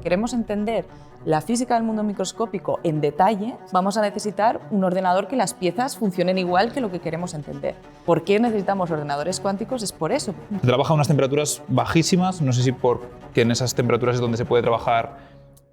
queremos entender la física del mundo microscópico en detalle, vamos a necesitar un ordenador que las piezas funcionen igual que lo que queremos entender. ¿Por qué necesitamos ordenadores cuánticos? Es por eso. Se trabaja a unas temperaturas bajísimas, no sé si porque en esas temperaturas es donde se puede trabajar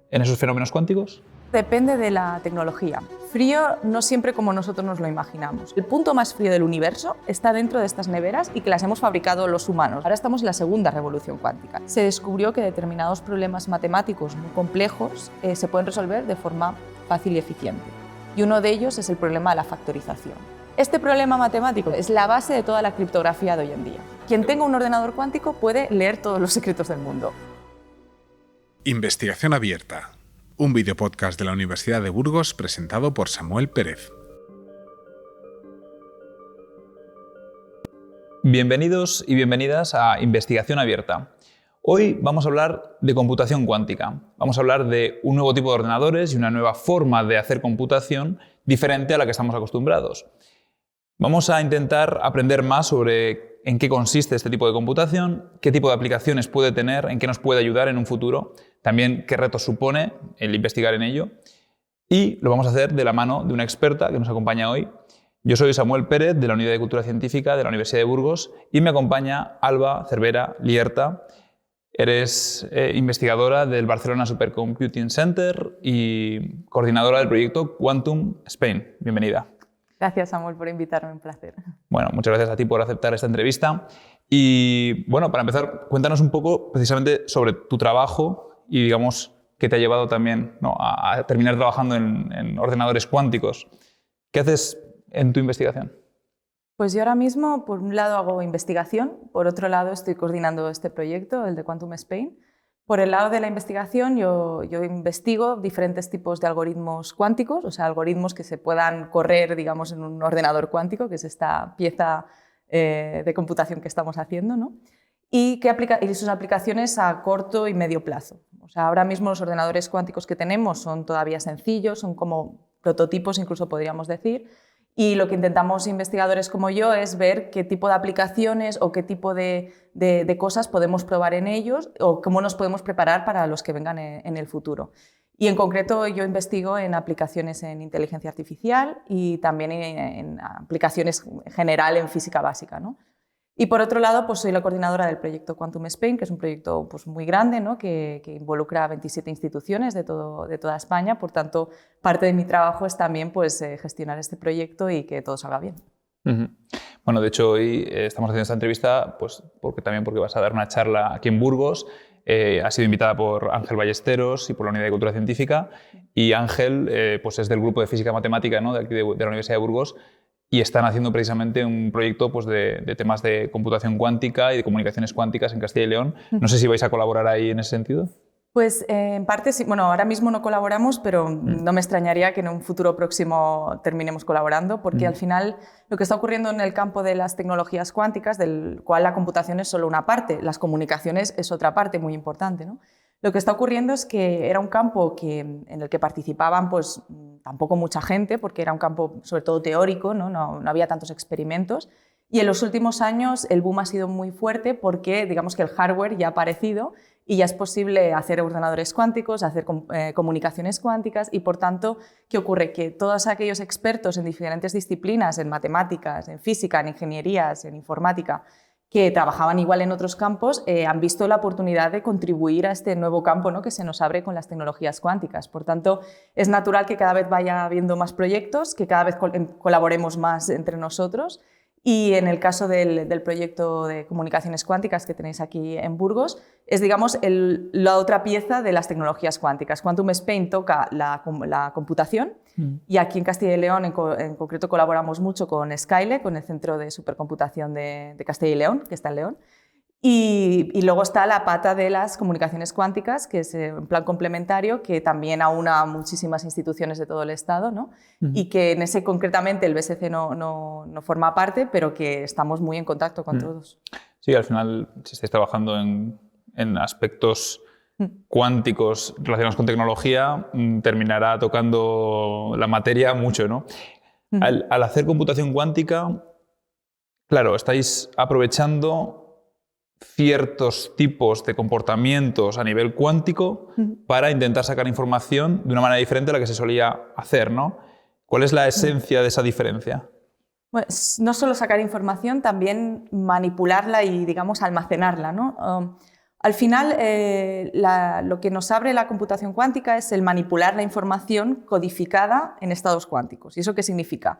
en esos fenómenos cuánticos. Depende de la tecnología. Frío no siempre como nosotros nos lo imaginamos. El punto más frío del universo está dentro de estas neveras y que las hemos fabricado los humanos. Ahora estamos en la segunda revolución cuántica. Se descubrió que determinados problemas matemáticos muy complejos se pueden resolver de forma fácil y eficiente. Y uno de ellos es el problema de la factorización. Este problema matemático es la base de toda la criptografía de hoy en día. Quien tenga un ordenador cuántico puede leer todos los secretos del mundo. Investigación abierta. Un videopodcast de la Universidad de Burgos presentado por Samuel Pérez. Bienvenidos y bienvenidas a Investigación Abierta. Hoy vamos a hablar de computación cuántica. Vamos a hablar de un nuevo tipo de ordenadores y una nueva forma de hacer computación diferente a la que estamos acostumbrados. Vamos a intentar aprender más sobre en qué consiste este tipo de computación, qué tipo de aplicaciones puede tener, en qué nos puede ayudar en un futuro, también qué retos supone el investigar en ello. Y lo vamos a hacer de la mano de una experta que nos acompaña hoy. Yo soy Samuel Pérez, de la Unidad de Cultura Científica de la Universidad de Burgos, y me acompaña Alba Cervera Lierta. Eres investigadora del Barcelona Supercomputing Center y coordinadora del proyecto Quantum Spain. Bienvenida. Gracias, Samuel, por invitarme, un placer. Bueno, muchas gracias a ti por aceptar esta entrevista. Y bueno, para empezar, cuéntanos un poco precisamente sobre tu trabajo y digamos qué te ha llevado también, ¿no?, a terminar trabajando en ordenadores cuánticos. ¿Qué haces en tu investigación? Pues yo ahora mismo, por un lado, hago investigación, por otro lado, estoy coordinando este proyecto, el de Quantum Spain. Por el lado de la investigación, yo investigo diferentes tipos de algoritmos cuánticos, o sea, algoritmos que se puedan correr, digamos, en un ordenador cuántico, que es esta pieza de computación que estamos haciendo, ¿no? Y sus aplicaciones a corto y medio plazo. O sea, ahora mismo los ordenadores cuánticos que tenemos son todavía sencillos, son como prototipos, incluso podríamos decir. Y lo que intentamos investigadores como yo es ver qué tipo de aplicaciones o qué tipo de cosas podemos probar en ellos o cómo nos podemos preparar para los que vengan en el futuro. Y en concreto yo investigo en aplicaciones en inteligencia artificial y también en aplicaciones en general en física básica, ¿no? Y por otro lado, pues soy la coordinadora del proyecto Quantum Spain, que es un proyecto pues muy grande, ¿no?, que involucra a 27 instituciones de toda España. Por tanto, parte de mi trabajo es también pues, gestionar este proyecto y que todo salga bien. Uh-huh. Bueno, de hecho, hoy estamos haciendo esta entrevista pues, porque vas a dar una charla aquí en Burgos. Has sido invitada por Ángel Ballesteros y por la Unidad de Cultura Científica. Y Ángel pues es del grupo de Física Matemática, ¿no?, de aquí de la Universidad de Burgos. Y están haciendo precisamente un proyecto pues, de temas de computación cuántica y de comunicaciones cuánticas en Castilla y León. No sé si vais a colaborar ahí en ese sentido. Pues en parte sí. Bueno, ahora mismo no colaboramos, pero no me extrañaría que en un futuro próximo terminemos colaborando, porque al final lo que está ocurriendo en el campo de las tecnologías cuánticas, del cual la computación es solo una parte, las comunicaciones es otra parte muy importante, ¿no? Lo que está ocurriendo es que era un campo en el que participaban pues, tampoco mucha gente, porque era un campo sobre todo teórico, no había tantos experimentos. Y en los últimos años el boom ha sido muy fuerte porque digamos que el hardware ya ha aparecido y ya es posible hacer ordenadores cuánticos, hacer comunicaciones cuánticas y, por tanto, ¿qué ocurre? Que todos aquellos expertos en diferentes disciplinas, en matemáticas, en física, en ingenierías, en informática, que trabajaban igual en otros campos, han visto la oportunidad de contribuir a este nuevo campo, ¿no?, que se nos abre con las tecnologías cuánticas. Por tanto, es natural que cada vez vaya habiendo más proyectos, que cada vez colaboremos más entre nosotros. Y en el caso del proyecto de comunicaciones cuánticas que tenéis aquí en Burgos, es, digamos, la otra pieza de las tecnologías cuánticas. Quantum Spain toca la computación y aquí en Castilla y León en concreto colaboramos mucho con Skyle, con el Centro de Supercomputación de Castilla y León, que está en León. Y luego está la pata de las comunicaciones cuánticas, que es un plan complementario que también aúna a muchísimas instituciones de todo el Estado, ¿no? Y que en ese concretamente el BSC no forma parte, pero que estamos muy en contacto con todos. Sí, al final, si estáis trabajando en aspectos cuánticos relacionados con tecnología, terminará tocando la materia mucho, ¿no? Al hacer computación cuántica, claro, estáis aprovechando ciertos tipos de comportamientos a nivel cuántico para intentar sacar información de una manera diferente a la que se solía hacer, ¿no? ¿Cuál es la esencia de esa diferencia? Pues no solo sacar información, también manipularla y, digamos, almacenarla, ¿no? Al final, lo que nos abre la computación cuántica es el manipular la información codificada en estados cuánticos. ¿Y eso qué significa?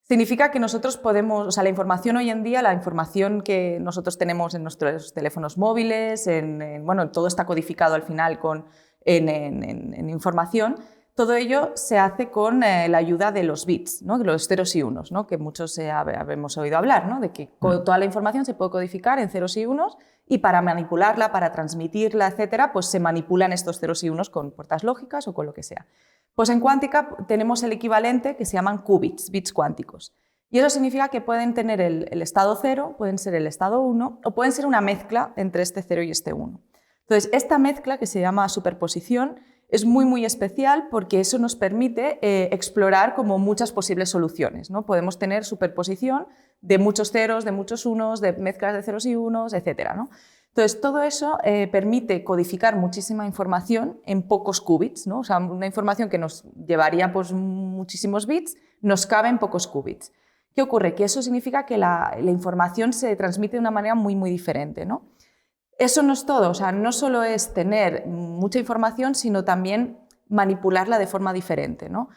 Significa que nosotros podemos, o sea, la información hoy en día, la información que nosotros tenemos en nuestros teléfonos móviles, bueno, todo está codificado al final en información. Todo ello se hace con la ayuda de los bits, ¿no? De los ceros y unos, ¿no? Que muchos hemos oído hablar, ¿no? De que toda la información se puede codificar en ceros y unos y para manipularla, para transmitirla, etcétera, pues se manipulan estos ceros y unos con puertas lógicas o con lo que sea. Pues en cuántica tenemos el equivalente que se llaman qubits, bits cuánticos. Y eso significa que pueden tener el estado 0, pueden ser el estado 1 o pueden ser una mezcla entre este 0 y este 1. Entonces, esta mezcla, que se llama superposición, es muy, muy especial porque eso nos permite explorar como muchas posibles soluciones, ¿no? Podemos tener superposición de muchos ceros, de muchos unos, de mezclas de ceros y unos, etc., ¿no? Entonces, todo eso permite codificar muchísima información en pocos qubits, ¿no? O sea, una información que nos llevaría pues, muchísimos bits, nos cabe en pocos qubits. ¿Qué ocurre? Que eso significa que la información se transmite de una manera muy, muy diferente, ¿no? Eso no es todo, o sea, no solo es tener mucha información, sino también manipularla de forma diferente, ¿no?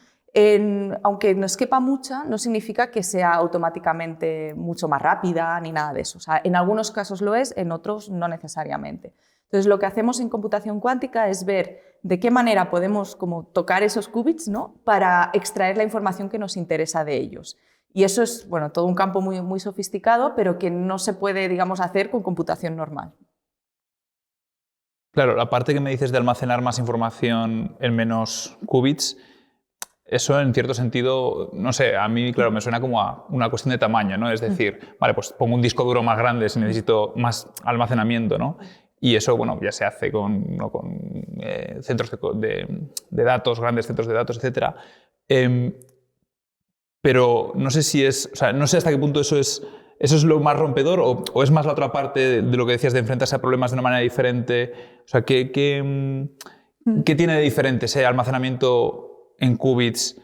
Aunque nos quepa mucha, no significa que sea automáticamente mucho más rápida ni nada de eso. O sea, en algunos casos lo es, en otros no necesariamente. Entonces, lo que hacemos en computación cuántica es ver de qué manera podemos como tocar esos qubits, ¿no? Para extraer la información que nos interesa de ellos. Y eso es, bueno, todo un campo muy, muy sofisticado, pero que no se puede, digamos, hacer con computación normal. Claro, la parte que me dices de almacenar más información en menos qubits, eso en cierto sentido, no sé, a mí, claro, me suena como a una cuestión de tamaño, ¿no? Es decir, vale, pues pongo un disco duro más grande si necesito más almacenamiento, ¿no? Y eso, bueno, ya se hace con centros de datos, grandes centros de datos, etc. Pero no sé si es, o sea, no sé hasta qué punto eso es lo más rompedor o es más la otra parte de lo que decías de enfrentarse a problemas de una manera diferente. O sea, ¿qué tiene de diferente ese almacenamiento en qubits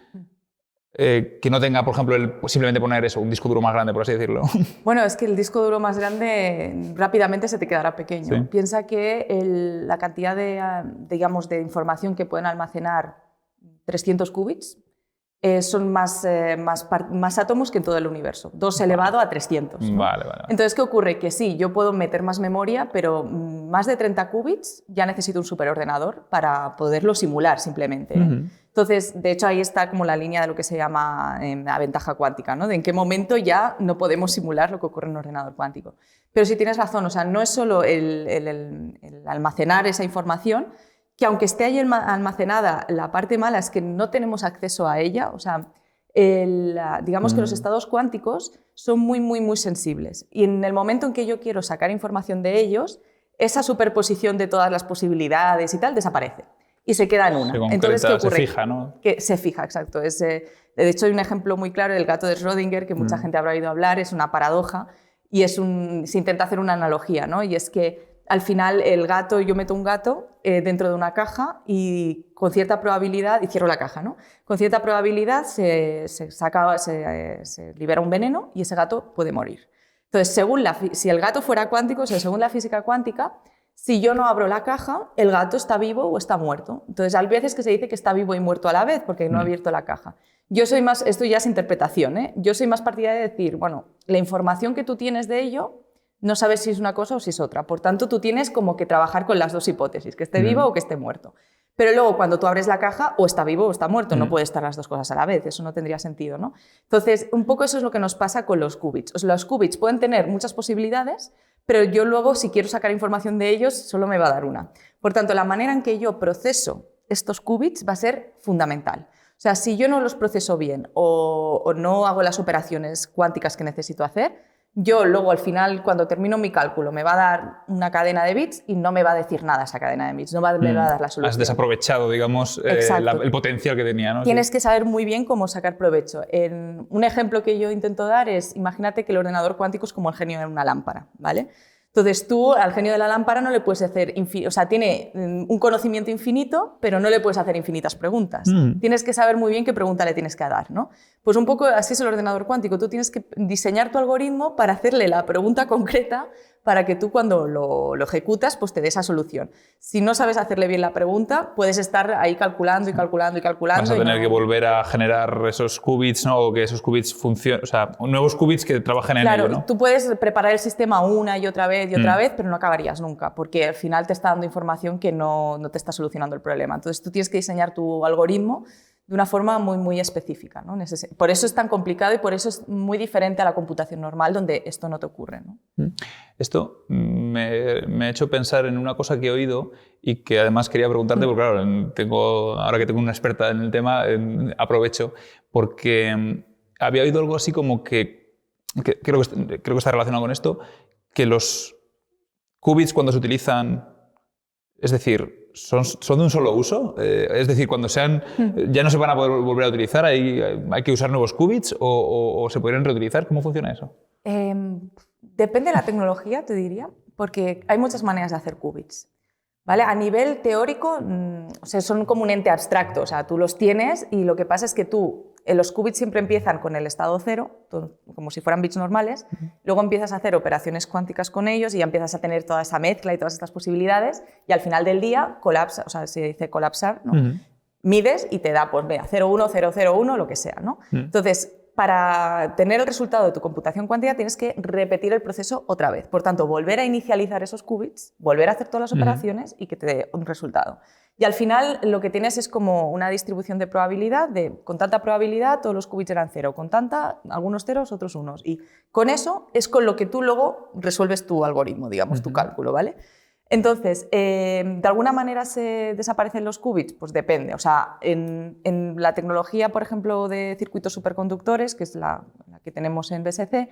que no tenga, por ejemplo, simplemente poner eso, un disco duro más grande, por así decirlo? Bueno, es que el disco duro más grande rápidamente se te quedará pequeño. Sí. Piensa que la cantidad digamos, de información que pueden almacenar 300 qubits son más átomos que en todo el universo. 2 elevado a 300. ¿no? Vale. Entonces, ¿qué ocurre? Que sí, yo puedo meter más memoria, pero más de 30 qubits ya necesito un superordenador para poderlo simular simplemente. Entonces, de hecho, ahí está como la línea de lo que se llama la ventaja cuántica, ¿no? De en qué momento ya no podemos simular lo que ocurre en un ordenador cuántico. Pero sí tienes razón, o sea, no es solo el almacenar esa información, que aunque esté ahí almacenada, la parte mala es que no tenemos acceso a ella. O sea, digamos que los estados cuánticos son muy, muy, muy sensibles. Y en el momento en que yo quiero sacar información de ellos, esa superposición de todas las posibilidades y tal desaparece. Y se queda en una. Entonces, ¿qué ocurre? Se fija, ¿no? Que se fija, exacto. De hecho, hay un ejemplo muy claro del gato de Schrödinger, que mucha gente habrá oído hablar, es una paradoja, y se intenta hacer una analogía, ¿no? Y es que al final el gato, yo meto un gato dentro de una caja y con cierta probabilidad, y cierro la caja, ¿no? Con cierta probabilidad se libera un veneno y ese gato puede morir. Entonces, si el gato fuera cuántico, o sea, según la física cuántica, si yo no abro la caja, el gato está vivo o está muerto. Entonces, hay veces que se dice que está vivo y muerto a la vez porque no ha abierto la caja. Yo soy más, esto ya es interpretación, ¿eh? Yo soy más partidaria de decir, bueno, la información que tú tienes de ello no sabes si es una cosa o si es otra. Por tanto, tú tienes como que trabajar con las dos hipótesis, que esté vivo o que esté muerto. Pero luego, cuando tú abres la caja, o está vivo o está muerto, no puede estar las dos cosas a la vez, eso no tendría sentido, ¿no? Entonces, un poco eso es lo que nos pasa con los qubits. O sea, los qubits pueden tener muchas posibilidades, pero yo luego, si quiero sacar información de ellos, solo me va a dar una. Por tanto, la manera en que yo proceso estos qubits va a ser fundamental. O sea, si yo no los proceso bien o no hago las operaciones cuánticas que necesito hacer, yo luego al final, cuando termino mi cálculo, me va a dar una cadena de bits y no me va a decir nada esa cadena de bits, no me va a dar la solución. Has desaprovechado, digamos, el potencial que tenía, ¿no? Tienes que saber muy bien cómo sacar provecho. Un ejemplo que yo intento dar es, imagínate que el ordenador cuántico es como el genio en una lámpara, ¿vale? Entonces tú al genio de la lámpara no le puedes hacer, o sea, tiene un conocimiento infinito, pero no le puedes hacer infinitas preguntas. Tienes que saber muy bien qué pregunta le tienes que dar, ¿no? Pues un poco así es el ordenador cuántico. Tú tienes que diseñar tu algoritmo para hacerle la pregunta concreta para que tú cuando lo ejecutas pues te dé esa solución. Si no sabes hacerle bien la pregunta, puedes estar ahí calculando y calculando y calculando. Vas a tener que volver a generar esos qubits, ¿no? O que esos qubits funcionen, o sea, nuevos qubits que trabajen en ello, ¿no? Claro, tú puedes preparar el sistema una y otra vez, pero no acabarías nunca, porque al final te está dando información que no te está solucionando el problema. Entonces tú tienes que diseñar tu algoritmo de una forma muy, muy específica, ¿no? Por eso es tan complicado y por eso es muy diferente a la computación normal, donde esto no te ocurre, ¿no? Esto me ha hecho pensar en una cosa que he oído y que además quería preguntarte, porque claro, ahora que tengo una experta en el tema, aprovecho, porque había oído algo así como que creo que está relacionado con esto, que los qubits cuando se utilizan, es decir, ¿son de un solo uso? Es decir, cuando sean, ya no se van a poder volver a utilizar, ¿hay que usar nuevos qubits o se podrían reutilizar? ¿Cómo funciona eso? Depende de la tecnología, te diría, porque hay muchas maneras de hacer qubits, ¿vale? A nivel teórico, o sea, son como un ente abstracto, o sea, tú los tienes y lo que pasa es que los qubits siempre empiezan con el estado cero, como si fueran bits normales, luego empiezas a hacer operaciones cuánticas con ellos y ya empiezas a tener toda esa mezcla y todas estas posibilidades y al final del día colapsa, o sea, se dice colapsar, ¿no? Mides y te da, pues vea, 0,1, 0,01, lo que sea, ¿no? Entonces, para tener el resultado de tu computación cuántica tienes que repetir el proceso otra vez. Por tanto, volver a inicializar esos qubits, volver a hacer todas las operaciones y que te dé un resultado. Y al final lo que tienes es como una distribución de probabilidad, con tanta probabilidad todos los qubits eran 0, con tanta, algunos ceros, otros unos. Y con eso es con lo que tú luego resuelves tu algoritmo, digamos, tu cálculo, ¿vale? Entonces, ¿de alguna manera se desaparecen los qubits? Pues depende. O sea, en la tecnología, por ejemplo, de circuitos superconductores, que es la que tenemos en BSC,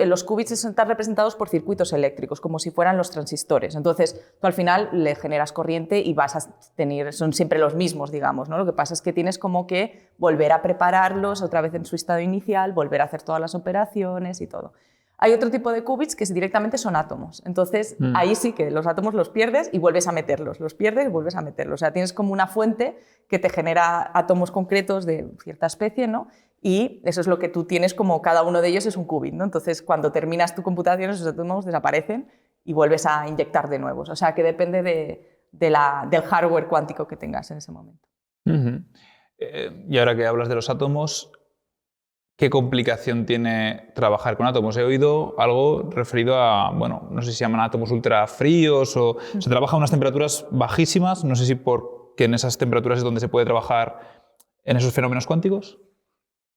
los qubits están representados por circuitos eléctricos, como si fueran los transistores. Entonces, tú al final le generas corriente y vas a tener, son siempre los mismos, digamos, ¿no? Lo que pasa es que tienes como que volver a prepararlos otra vez en su estado inicial, volver a hacer todas las operaciones y todo. Hay otro tipo de qubits que directamente son átomos. Entonces, ahí sí que los átomos los pierdes y vuelves a meterlos. Los pierdes y vuelves a meterlos. O sea, tienes como una fuente que te genera átomos concretos de cierta especie, ¿no? Y eso es lo que tú tienes como cada uno de ellos es un qubit, ¿no? Entonces, cuando terminas tu computación, esos átomos desaparecen y vuelves a inyectar de nuevos. O sea, que depende del hardware cuántico que tengas en ese momento. Y ahora que hablas de los átomos, ¿qué complicación tiene trabajar con átomos? He oído algo referido a, bueno, no sé si se llaman átomos ultrafríos o se trabaja a unas temperaturas bajísimas, no sé si porque en esas temperaturas es donde se puede trabajar en esos fenómenos cuánticos.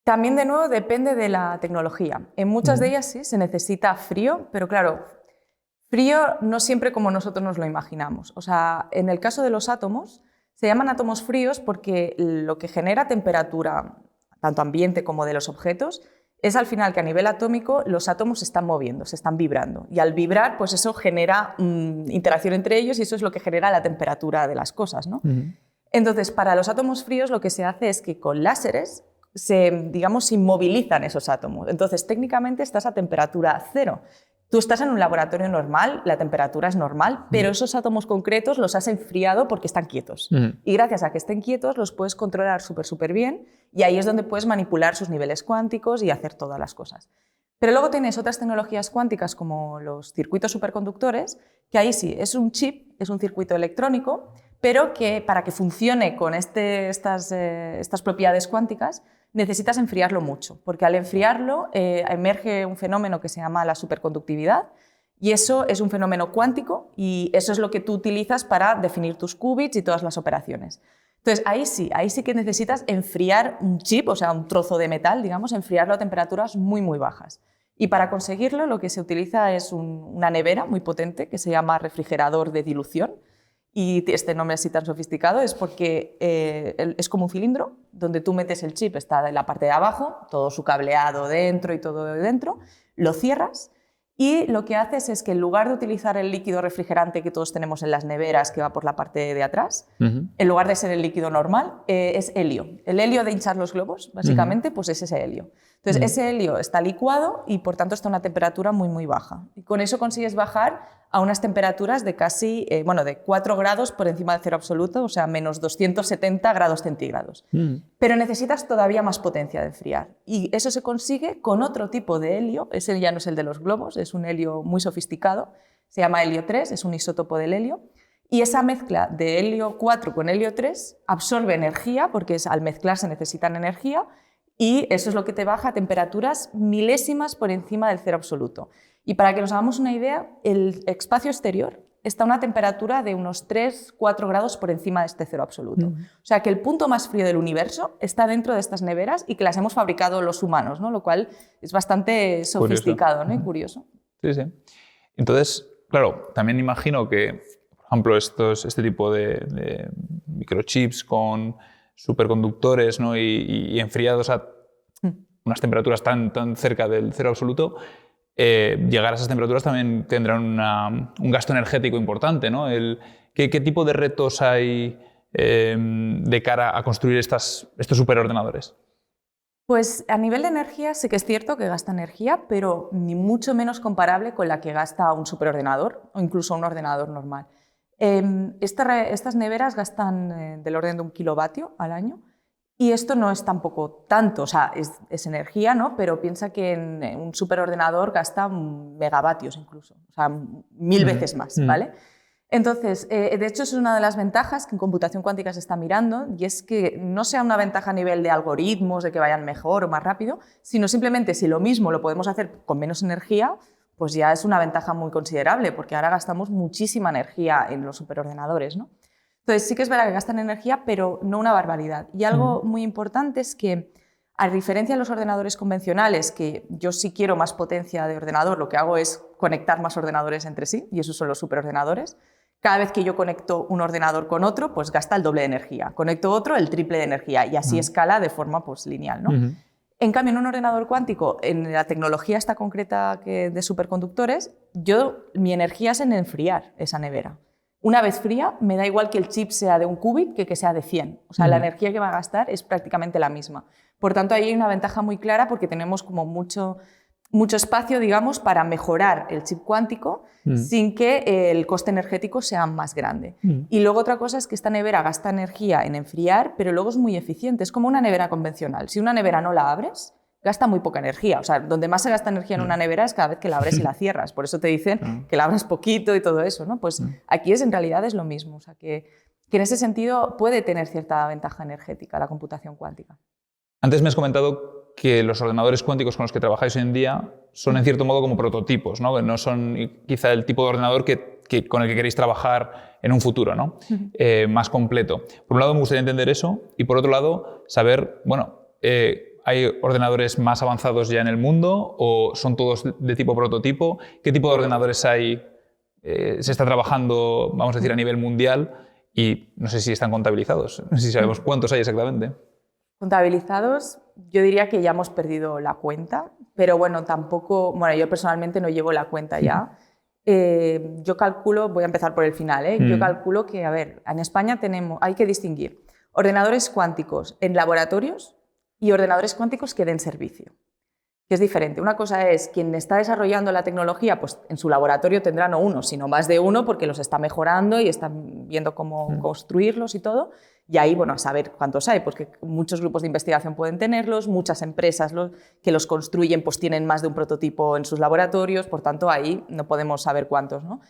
También, de nuevo, depende de la tecnología. En muchas de ellas sí se necesita frío, pero claro, frío no siempre como nosotros nos lo imaginamos. O sea, en el caso de los átomos, se llaman átomos fríos porque lo que genera temperatura, tanto ambiente como de los objetos, es al final que a nivel atómico los átomos se están moviendo, se están vibrando. Y al vibrar, pues eso genera interacción entre ellos y eso es lo que genera la temperatura de las cosas, ¿no? Entonces, para los átomos fríos lo que se hace es que con láseres se inmovilizan esos átomos. Entonces, técnicamente estás a temperatura cero. Tú estás en un laboratorio normal, la temperatura es normal, pero esos átomos concretos los has enfriado porque están quietos. Y gracias a que estén quietos los puedes controlar súper bien y ahí es donde puedes manipular sus niveles cuánticos y hacer todas las cosas. Pero luego tienes otras tecnologías cuánticas como los circuitos superconductores, que ahí sí, es un chip, es un circuito electrónico, pero que para que funcione con estas propiedades cuánticas necesitas enfriarlo mucho, porque al enfriarlo emerge un fenómeno que se llama la superconductividad y eso es un fenómeno cuántico y eso es lo que tú utilizas para definir tus qubits y todas las operaciones. Entonces, ahí sí que necesitas enfriar un chip, o sea, un trozo de metal, digamos, enfriarlo a temperaturas muy, muy bajas. Y para conseguirlo lo que se utiliza es una nevera muy potente que se llama refrigerador de dilución. Y este nombre así tan sofisticado es porque es como un cilindro donde tú metes el chip, está en la parte de abajo, todo su cableado dentro y todo dentro, lo cierras Y lo que haces es que en lugar de utilizar el líquido refrigerante que todos tenemos en las neveras, que va por la parte de atrás, en lugar de ser el líquido normal, es helio. El helio de hinchar los globos, básicamente, pues es ese helio. Entonces, ese helio está licuado y, por tanto, está a una temperatura muy, muy baja. Y con eso consigues bajar a unas temperaturas de casi, de 4 grados por encima del cero absoluto, o sea, menos 270 grados centígrados. Pero necesitas todavía más potencia de enfriar. Y eso se consigue con otro tipo de helio, ese ya no es el de los globos, es un helio muy sofisticado, se llama helio 3, es un isótopo del helio. Y esa mezcla de helio 4 con helio 3 absorbe energía, porque al mezclarse necesitan energía, y eso es lo que te baja a temperaturas milésimas por encima del cero absoluto. Y para que nos hagamos una idea, el espacio exterior está a una temperatura de unos 3-4 grados por encima de este cero absoluto. O sea que el punto más frío del universo está dentro de estas neveras y que las hemos fabricado los humanos, ¿no? Lo cual es bastante sofisticado, ¿no? Y curioso. Sí, sí. Entonces, claro, también imagino que, por ejemplo, este tipo de microchips con superconductores, ¿no? y enfriados a unas temperaturas tan cerca del cero absoluto, llegar a esas temperaturas también tendrán un gasto energético importante, ¿no? ¿Qué tipo de retos hay de cara a construir estos superordenadores? Pues a nivel de energía sí que es cierto que gasta energía, pero ni mucho menos comparable con la que gasta un superordenador o incluso un ordenador normal. Estas neveras gastan del orden de 1 kilovatio al año y esto no es tampoco tanto, o sea, es energía, ¿no? Pero piensa que en un superordenador gasta megavatios incluso, o sea, 1000 veces más, ¿vale? Entonces, de hecho, es una de las ventajas que en computación cuántica se está mirando, y es que no sea una ventaja a nivel de algoritmos, de que vayan mejor o más rápido, sino simplemente si lo mismo lo podemos hacer con menos energía, pues ya es una ventaja muy considerable, porque ahora gastamos muchísima energía en los superordenadores, ¿no? Entonces, sí que es verdad que gastan energía, pero no una barbaridad. Y algo muy importante es que, a diferencia de los ordenadores convencionales, que yo sí quiero más potencia de ordenador, lo que hago es conectar más ordenadores entre sí, y esos son los superordenadores. Cada vez que yo conecto un ordenador con otro, pues gasta el doble de energía. Conecto otro, el triple de energía, y así escala de forma pues, lineal, ¿no? En cambio, en un ordenador cuántico, en la tecnología esta concreta de superconductores, mi energía es en enfriar esa nevera. Una vez fría, me da igual que el chip sea de 1 qubit que sea de 100. O sea, la energía que va a gastar es prácticamente la misma. Por tanto, ahí hay una ventaja muy clara porque tenemos como mucho espacio, digamos, para mejorar el chip cuántico sin que el coste energético sea más grande. Y luego otra cosa es que esta nevera gasta energía en enfriar, pero luego es muy eficiente. Es como una nevera convencional. Si una nevera no la abres, gasta muy poca energía. O sea, donde más se gasta energía en una nevera es cada vez que la abres y la cierras. Por eso te dicen que la abras poquito y todo eso, ¿no? Pues aquí en realidad es lo mismo. O sea, que en ese sentido puede tener cierta ventaja energética la computación cuántica. Antes me has comentado que los ordenadores cuánticos con los que trabajáis hoy en día son en cierto modo como prototipos, ¿no? No son quizá el tipo de ordenador con el que queréis trabajar en un futuro, ¿no? Más completo. Por un lado me gustaría entender eso y por otro lado saber, bueno, ¿hay ordenadores más avanzados ya en el mundo o son todos de tipo prototipo? ¿Qué tipo de ordenadores hay? Se está trabajando, vamos a decir, a nivel mundial y no sé si están contabilizados, no sé si sabemos cuántos hay exactamente. Contabilizados, yo diría que ya hemos perdido la cuenta, pero bueno, tampoco, bueno, yo personalmente no llevo la cuenta ya. Yo calculo, voy a empezar por el final, yo calculo que, a ver, en España hay que distinguir ordenadores cuánticos en laboratorios y ordenadores cuánticos que den servicio, que es diferente. Una cosa es quien está desarrollando la tecnología, pues en su laboratorio tendrá no uno, sino más de uno porque los está mejorando y están viendo cómo construirlos y todo. Y ahí, bueno, a saber cuántos hay, porque muchos grupos de investigación pueden tenerlos, muchas empresas que los construyen pues tienen más de un prototipo en sus laboratorios, por tanto ahí no podemos saber cuántos, ¿no?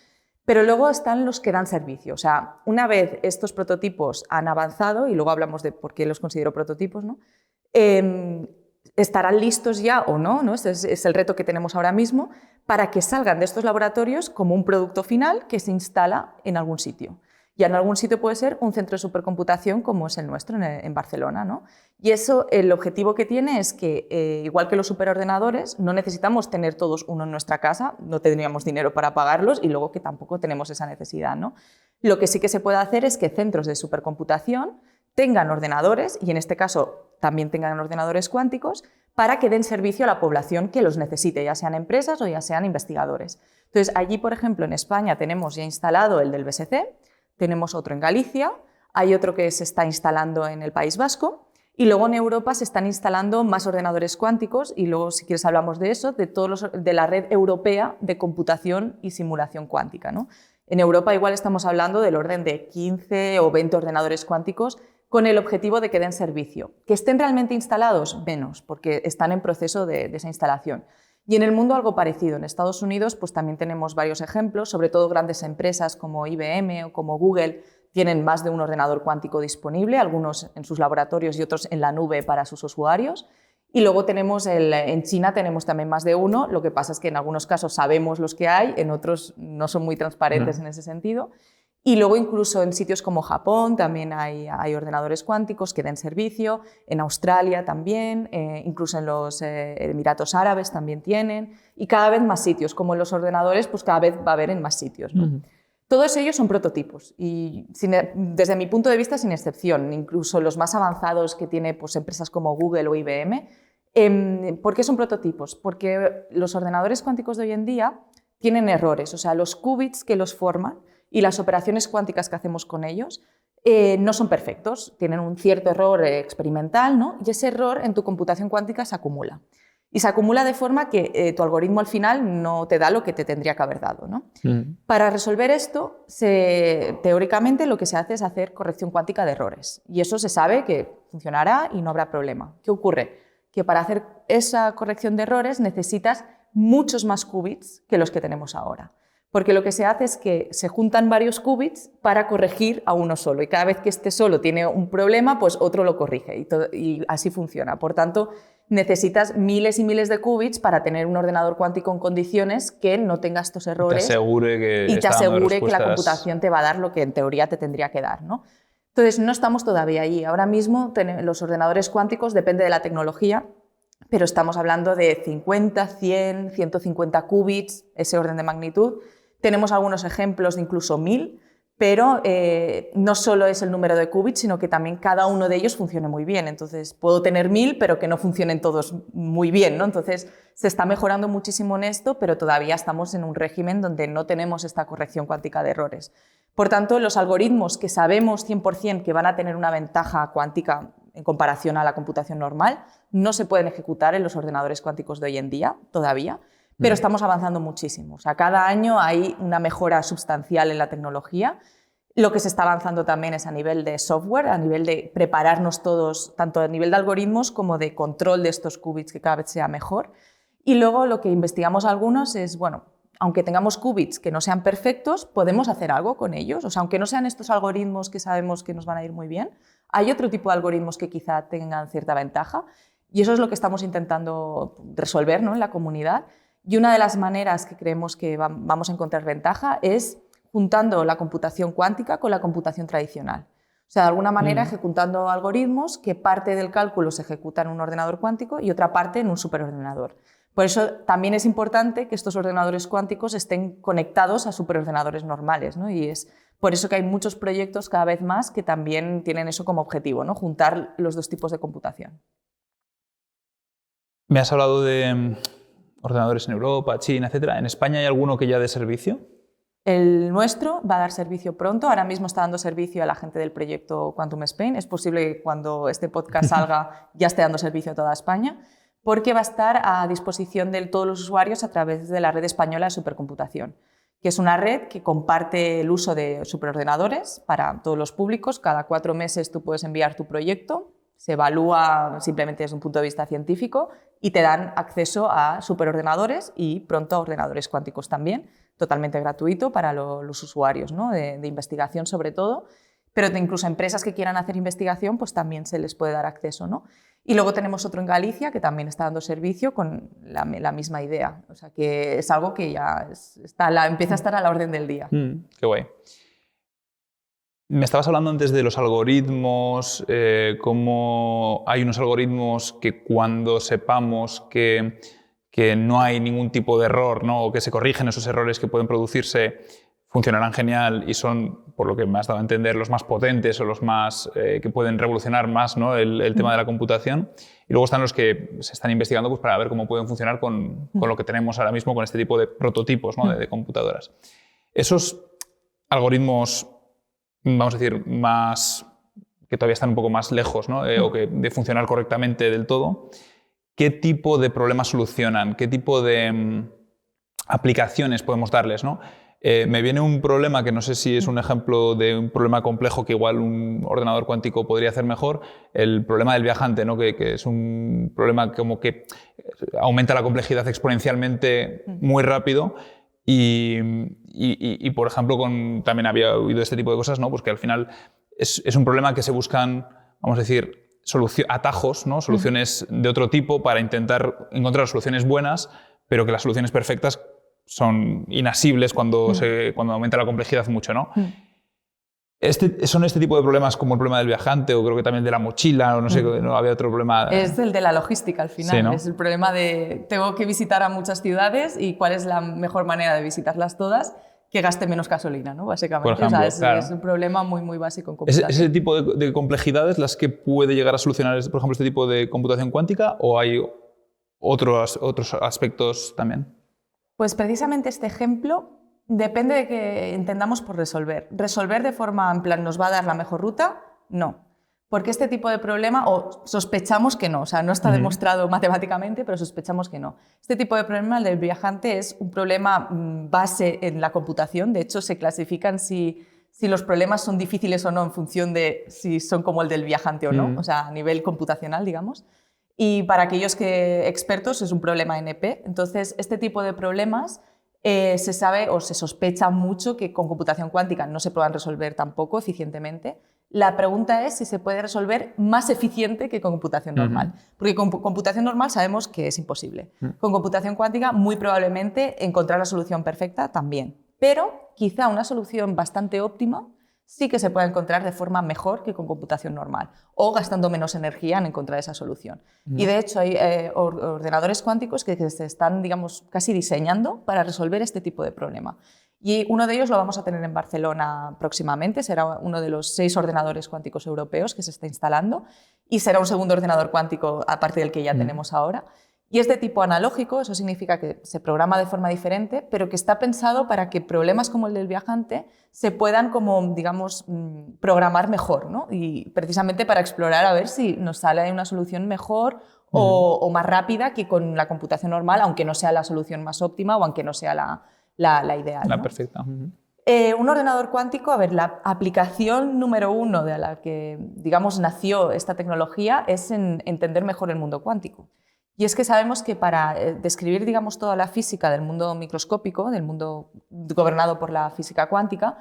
Pero luego están los que dan servicio. O sea, una vez estos prototipos han avanzado, y luego hablamos de por qué los considero prototipos, ¿no? Estarán listos ya o no, ¿no? Este es el reto que tenemos ahora mismo, para que salgan de estos laboratorios como un producto final que se instala en algún sitio. Y en algún sitio puede ser un centro de supercomputación como es el nuestro en Barcelona, ¿no? Y eso, el objetivo que tiene es que, igual que los superordenadores, no necesitamos tener todos uno en nuestra casa, no tendríamos dinero para pagarlos y luego que tampoco tenemos esa necesidad, ¿no? Lo que sí que se puede hacer es que centros de supercomputación tengan ordenadores, y en este caso también tengan ordenadores cuánticos, para que den servicio a la población que los necesite, ya sean empresas o ya sean investigadores. Entonces, allí, por ejemplo, en España tenemos ya instalado el del BSC, tenemos otro en Galicia, hay otro que se está instalando en el País Vasco, y luego en Europa se están instalando más ordenadores cuánticos, y luego, si quieres, hablamos de eso, de la red europea de computación y simulación cuántica, ¿no? En Europa igual estamos hablando del orden de 15 o 20 ordenadores cuánticos con el objetivo de que den servicio. ¿Que estén realmente instalados? Menos, porque están en proceso de esa instalación. Y en el mundo algo parecido. En Estados Unidos pues también tenemos varios ejemplos, sobre todo grandes empresas como IBM o como Google tienen más de un ordenador cuántico disponible, algunos en sus laboratorios y otros en la nube para sus usuarios. Y luego en China tenemos también más de uno, lo que pasa es que en algunos casos sabemos los que hay, en otros no son muy transparentes en ese sentido. Y luego incluso en sitios como Japón también hay ordenadores cuánticos que den servicio, en Australia también, incluso en los Emiratos Árabes también tienen, y cada vez más sitios, como en los ordenadores, pues cada vez va a haber en más sitios, ¿no? Todos ellos son prototipos y desde mi punto de vista sin excepción, incluso los más avanzados que tiene pues, empresas como Google o IBM. ¿Por qué son prototipos? Porque los ordenadores cuánticos de hoy en día tienen errores, o sea, los qubits que los forman y las operaciones cuánticas que hacemos con ellos no son perfectos, tienen un cierto error experimental, ¿no? Y ese error en tu computación cuántica se acumula. Y se acumula de forma que tu algoritmo al final no te da lo que te tendría que haber dado, ¿no? Para resolver esto, teóricamente lo que se hace es hacer corrección cuántica de errores. Y eso se sabe que funcionará y no habrá problema. ¿Qué ocurre? Que para hacer esa corrección de errores necesitas muchos más qubits que los que tenemos ahora. Porque lo que se hace es que se juntan varios qubits para corregir a uno solo. Y cada vez que este solo tiene un problema, pues otro lo corrige. Y así funciona. Por tanto, necesitas miles y miles de qubits para tener un ordenador cuántico en condiciones que no tenga estos errores y te asegure que la computación te va a dar lo que en teoría te tendría que dar, ¿no? Entonces, no estamos todavía allí. Ahora mismo los ordenadores cuánticos, depende de la tecnología, pero estamos hablando de 50, 100, 150 qubits, ese orden de magnitud. Tenemos algunos ejemplos de incluso 1000, pero no solo es el número de qubits, sino que también cada uno de ellos funcione muy bien. Entonces, puedo tener 1000, pero que no funcionen todos muy bien, ¿no? Entonces, se está mejorando muchísimo en esto, pero todavía estamos en un régimen donde no tenemos esta corrección cuántica de errores. Por tanto, los algoritmos que sabemos 100% que van a tener una ventaja cuántica en comparación a la computación normal, no se pueden ejecutar en los ordenadores cuánticos de hoy en día, todavía, pero estamos avanzando muchísimo. O sea, cada año hay una mejora sustancial en la tecnología. Lo que se está avanzando también es a nivel de software, a nivel de prepararnos todos, tanto a nivel de algoritmos como de control de estos qubits, que cada vez sea mejor. Y luego lo que investigamos algunos es, bueno, aunque tengamos qubits que no sean perfectos, podemos hacer algo con ellos. O sea, aunque no sean estos algoritmos que sabemos que nos van a ir muy bien, hay otro tipo de algoritmos que quizá tengan cierta ventaja. Y eso es lo que estamos intentando resolver, ¿no?, en la comunidad. Y una de las maneras que creemos que vamos a encontrar ventaja es juntando la computación cuántica con la computación tradicional. O sea, de alguna manera ejecutando algoritmos que parte del cálculo se ejecuta en un ordenador cuántico y otra parte en un superordenador. Por eso también es importante que estos ordenadores cuánticos estén conectados a superordenadores normales, ¿no? Y es por eso que hay muchos proyectos cada vez más que también tienen eso como objetivo, ¿no?, juntar los dos tipos de computación. Me has hablado de ordenadores en Europa, China, etc. ¿En España hay alguno que ya dé servicio? El nuestro va a dar servicio pronto. Ahora mismo está dando servicio a la gente del proyecto Quantum Spain. Es posible que cuando este podcast salga ya esté dando servicio a toda España, porque va a estar a disposición de todos los usuarios a través de la red española de supercomputación, que es una red que comparte el uso de superordenadores para todos los públicos. Cada 4 meses tú puedes enviar tu proyecto, se evalúa simplemente desde un punto de vista científico y te dan acceso a superordenadores y pronto a ordenadores cuánticos también, totalmente gratuito para los usuarios, ¿no?, de investigación sobre todo, pero incluso a empresas que quieran hacer investigación pues también se les puede dar acceso, ¿no? Y luego tenemos otro en Galicia que también está dando servicio con la misma idea, o sea que es algo que ya empieza a estar a la orden del día. Qué guay. Me estabas hablando antes de los algoritmos, cómo hay unos algoritmos que cuando sepamos que no hay ningún tipo de error, ¿no?, o que se corrigen esos errores que pueden producirse, funcionarán genial y son, por lo que me has dado a entender, los más potentes o los más que pueden revolucionar más, ¿no? el tema de la computación. Y luego están los que se están investigando pues, para ver cómo pueden funcionar con lo que tenemos ahora mismo, con este tipo de prototipos, ¿no? de computadoras. Esos algoritmos, vamos a decir, más que todavía están un poco más lejos, ¿no? O que de funcionar correctamente del todo, ¿qué tipo de problemas solucionan? ¿Qué tipo de aplicaciones podemos darles, ¿no? Me viene un problema que no sé si es un ejemplo de un problema complejo que igual un ordenador cuántico podría hacer mejor, el problema del viajante, ¿no? que es un problema como que aumenta la complejidad exponencialmente muy rápido y por ejemplo, también había oído este tipo de cosas, ¿no? Pues que al final es un problema que se buscan, vamos a decir, atajos, ¿no? Soluciones de otro tipo para intentar encontrar soluciones buenas, pero que las soluciones perfectas son inasibles cuando aumenta la complejidad mucho, ¿no? ¿Son este tipo de problemas como el problema del viajante o creo que también de la mochila o no sé, no había otro problema? Es el de la logística al final, sí, ¿no? Es el problema de tengo que visitar a muchas ciudades y cuál es la mejor manera de visitarlas todas que gaste menos gasolina, ¿no? Básicamente. Por ejemplo, claro. Es un problema muy, muy básico en computación. ¿Es ese tipo de complejidades las que puede llegar a solucionar, por ejemplo, este tipo de computación cuántica o hay otros aspectos también? Pues precisamente este ejemplo depende de qué entendamos por resolver. ¿Resolver de forma, en plan, nos va a dar la mejor ruta? No. Porque este tipo de problema, o sospechamos que no, o sea, no está demostrado matemáticamente, pero sospechamos que no. Este tipo de problema, el del viajante, es un problema base en la computación. De hecho, se clasifican si los problemas son difíciles o no en función de si son como el del viajante o no, o sea, a nivel computacional, digamos. Y para aquellos expertos es un problema NP. Entonces, este tipo de problemas se sabe o se sospecha mucho que con computación cuántica no se puedan resolver tampoco eficientemente. La pregunta es si se puede resolver más eficiente que con computación normal. Porque con computación normal sabemos que es imposible. Con computación cuántica muy probablemente encontrar la solución perfecta también. Pero quizá una solución bastante óptima sí que se puede encontrar de forma mejor que con computación normal o gastando menos energía en encontrar esa solución. Y de hecho hay ordenadores cuánticos que se están, digamos, casi diseñando para resolver este tipo de problema. Y uno de ellos lo vamos a tener en Barcelona próximamente, será uno de los 6 ordenadores cuánticos europeos que se está instalando y será un segundo ordenador cuántico aparte del que ya tenemos ahora. Y es de tipo analógico, eso significa que se programa de forma diferente, pero que está pensado para que problemas como el del viajante se puedan, como, digamos, programar mejor, ¿no? Y precisamente para explorar a ver si nos sale una solución mejor o más rápida que con la computación normal, aunque no sea la solución más óptima o aunque no sea la ideal, La ¿no? perfecta. Un ordenador cuántico, a ver, la aplicación número 1 de la que, digamos, nació esta tecnología es en entender mejor el mundo cuántico. Y es que sabemos que para describir, digamos, toda la física del mundo microscópico, del mundo gobernado por la física cuántica,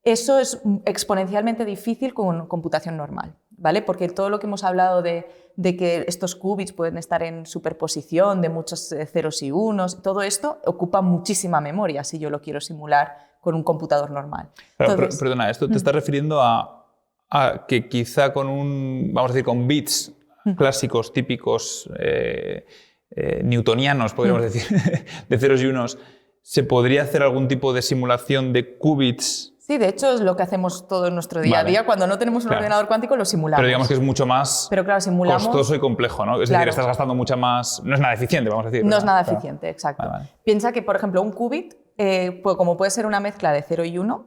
eso es exponencialmente difícil con computación normal, ¿vale? Porque todo lo que hemos hablado de que estos qubits pueden estar en superposición de muchos ceros y unos, todo esto ocupa muchísima memoria si yo lo quiero simular con un computador normal. Entonces, perdona, ¿esto te estás refiriendo a que quizá vamos a decir, con bits clásicos, típicos, newtonianos, podríamos decir, de ceros y unos, ¿se podría hacer algún tipo de simulación de qubits? Sí, de hecho es lo que hacemos todo en nuestro día a día. Cuando no tenemos un ordenador cuántico lo simulamos. Pero digamos que es mucho más costoso y complejo, ¿no? Es decir, estás gastando mucha más... No es nada eficiente, vamos a decir. No es nada eficiente, exacto. Piensa que, por ejemplo, un qubit, como puede ser una mezcla de 0 y 1,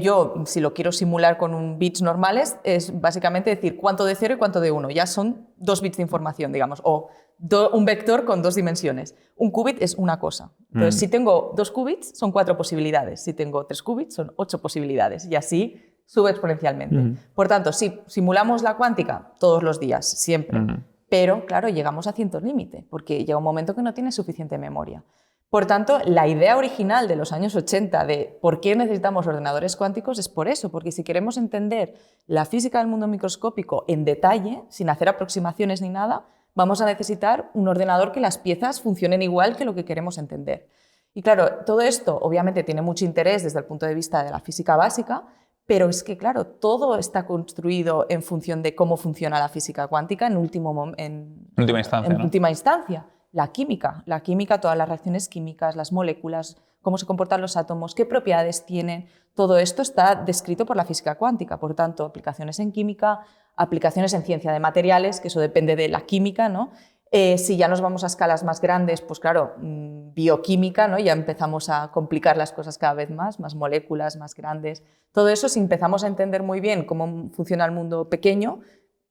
yo, si lo quiero simular con un bits normales, es básicamente decir cuánto de 0 y cuánto de 1. Ya son 2 bits de información, digamos, o un vector con 2 dimensiones. Un qubit es una cosa. Entonces, si tengo 2 qubits, son 4 posibilidades. Si tengo 3 qubits, son 8 posibilidades. Y así sube exponencialmente. Por tanto, sí, simulamos la cuántica todos los días, siempre. Pero, claro, llegamos a cierto límite, porque llega un momento que no tiene suficiente memoria. Por tanto, la idea original de los años 80 de por qué necesitamos ordenadores cuánticos es por eso, porque si queremos entender la física del mundo microscópico en detalle, sin hacer aproximaciones ni nada, vamos a necesitar un ordenador que las piezas funcionen igual que lo que queremos entender. Y claro, todo esto obviamente tiene mucho interés desde el punto de vista de la física básica, pero es que, claro, todo está construido en función de cómo funciona la física cuántica en última instancia. La química, todas las reacciones químicas, las moléculas, cómo se comportan los átomos, qué propiedades tienen. Todo esto está descrito por la física cuántica, por tanto, aplicaciones en química, aplicaciones en ciencia de materiales, que eso depende de la química, ¿no? Si ya nos vamos a escalas más grandes, pues claro, bioquímica, ¿no? Ya empezamos a complicar las cosas cada vez más moléculas más grandes. Todo eso, si empezamos a entender muy bien cómo funciona el mundo pequeño,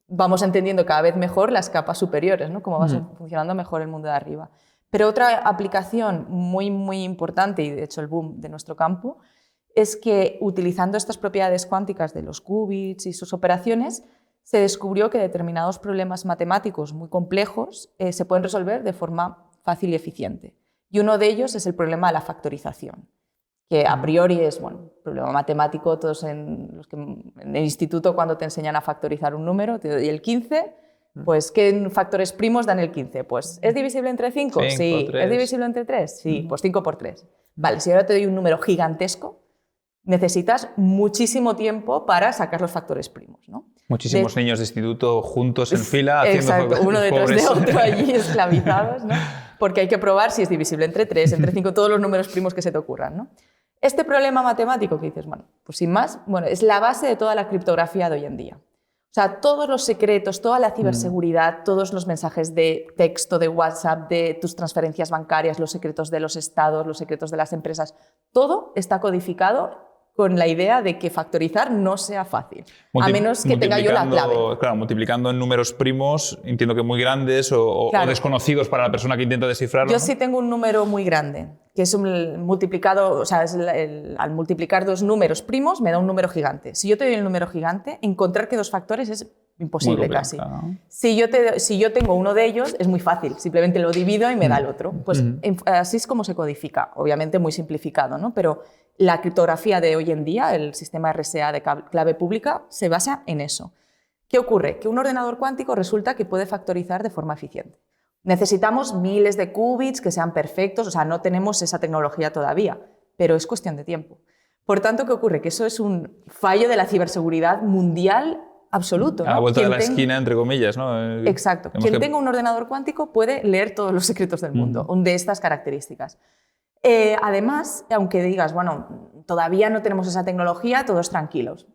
vamos entendiendo cada vez mejor las capas superiores, ¿no? Cómo va funcionando mejor el mundo de arriba. Pero otra aplicación muy, muy importante, y de hecho el boom de nuestro campo, es que utilizando estas propiedades cuánticas de los qubits y sus operaciones, se descubrió que determinados problemas matemáticos muy complejos se pueden resolver de forma fácil y eficiente. Y uno de ellos es el problema de la factorización, que a priori es un problema matemático. Todos en el instituto, cuando te enseñan a factorizar un número, te doy el 15, pues ¿qué factores primos dan el 15? Pues ¿es divisible entre 5? Sí. 3. ¿Es divisible entre 3? Sí. Pues 5 por 3. Vale, si ahora te doy un número gigantesco, necesitas muchísimo tiempo para sacar los factores primos, ¿no? Muchísimos niños de instituto juntos en fila haciendo exacto, uno detrás pobres. de otro allí esclavizados, ¿no? Porque hay que probar si es divisible entre 3, entre 5, todos los números primos que se te ocurran, ¿no? Este problema matemático que dices, bueno, pues sin más, es la base de toda la criptografía de hoy en día. O sea, todos los secretos, toda la ciberseguridad, todos los mensajes de texto, de WhatsApp, de tus transferencias bancarias, los secretos de los estados, los secretos de las empresas, todo está codificado con la idea de que factorizar no sea fácil, a menos que tenga yo la clave. Claro, multiplicando en números primos, entiendo que muy grandes o desconocidos para la persona que intenta descifrarlo. Yo ¿no? sí tengo un número muy grande, que es un multiplicado, o sea, al multiplicar dos números primos me da un número gigante. Si yo te doy el número gigante, encontrar que dos factores es imposible casi. ¿No? Si yo tengo uno de ellos, es muy fácil, simplemente lo divido y me da el otro. Pues así es como se codifica, obviamente muy simplificado, ¿no? Pero la criptografía de hoy en día, el sistema RSA de clave pública, se basa en eso. ¿Qué ocurre? Que un ordenador cuántico resulta que puede factorizar de forma eficiente. Necesitamos miles de qubits que sean perfectos, o sea, no tenemos esa tecnología todavía, pero es cuestión de tiempo. Por tanto, ¿qué ocurre? Que eso es un fallo de la ciberseguridad mundial absoluto, ¿no? A la vuelta de la esquina, entre comillas, ¿no? Exacto. Quien tenga un ordenador cuántico puede leer todos los secretos del mundo, de estas características. Además, aunque digas, bueno, todavía no tenemos esa tecnología, todos tranquilos.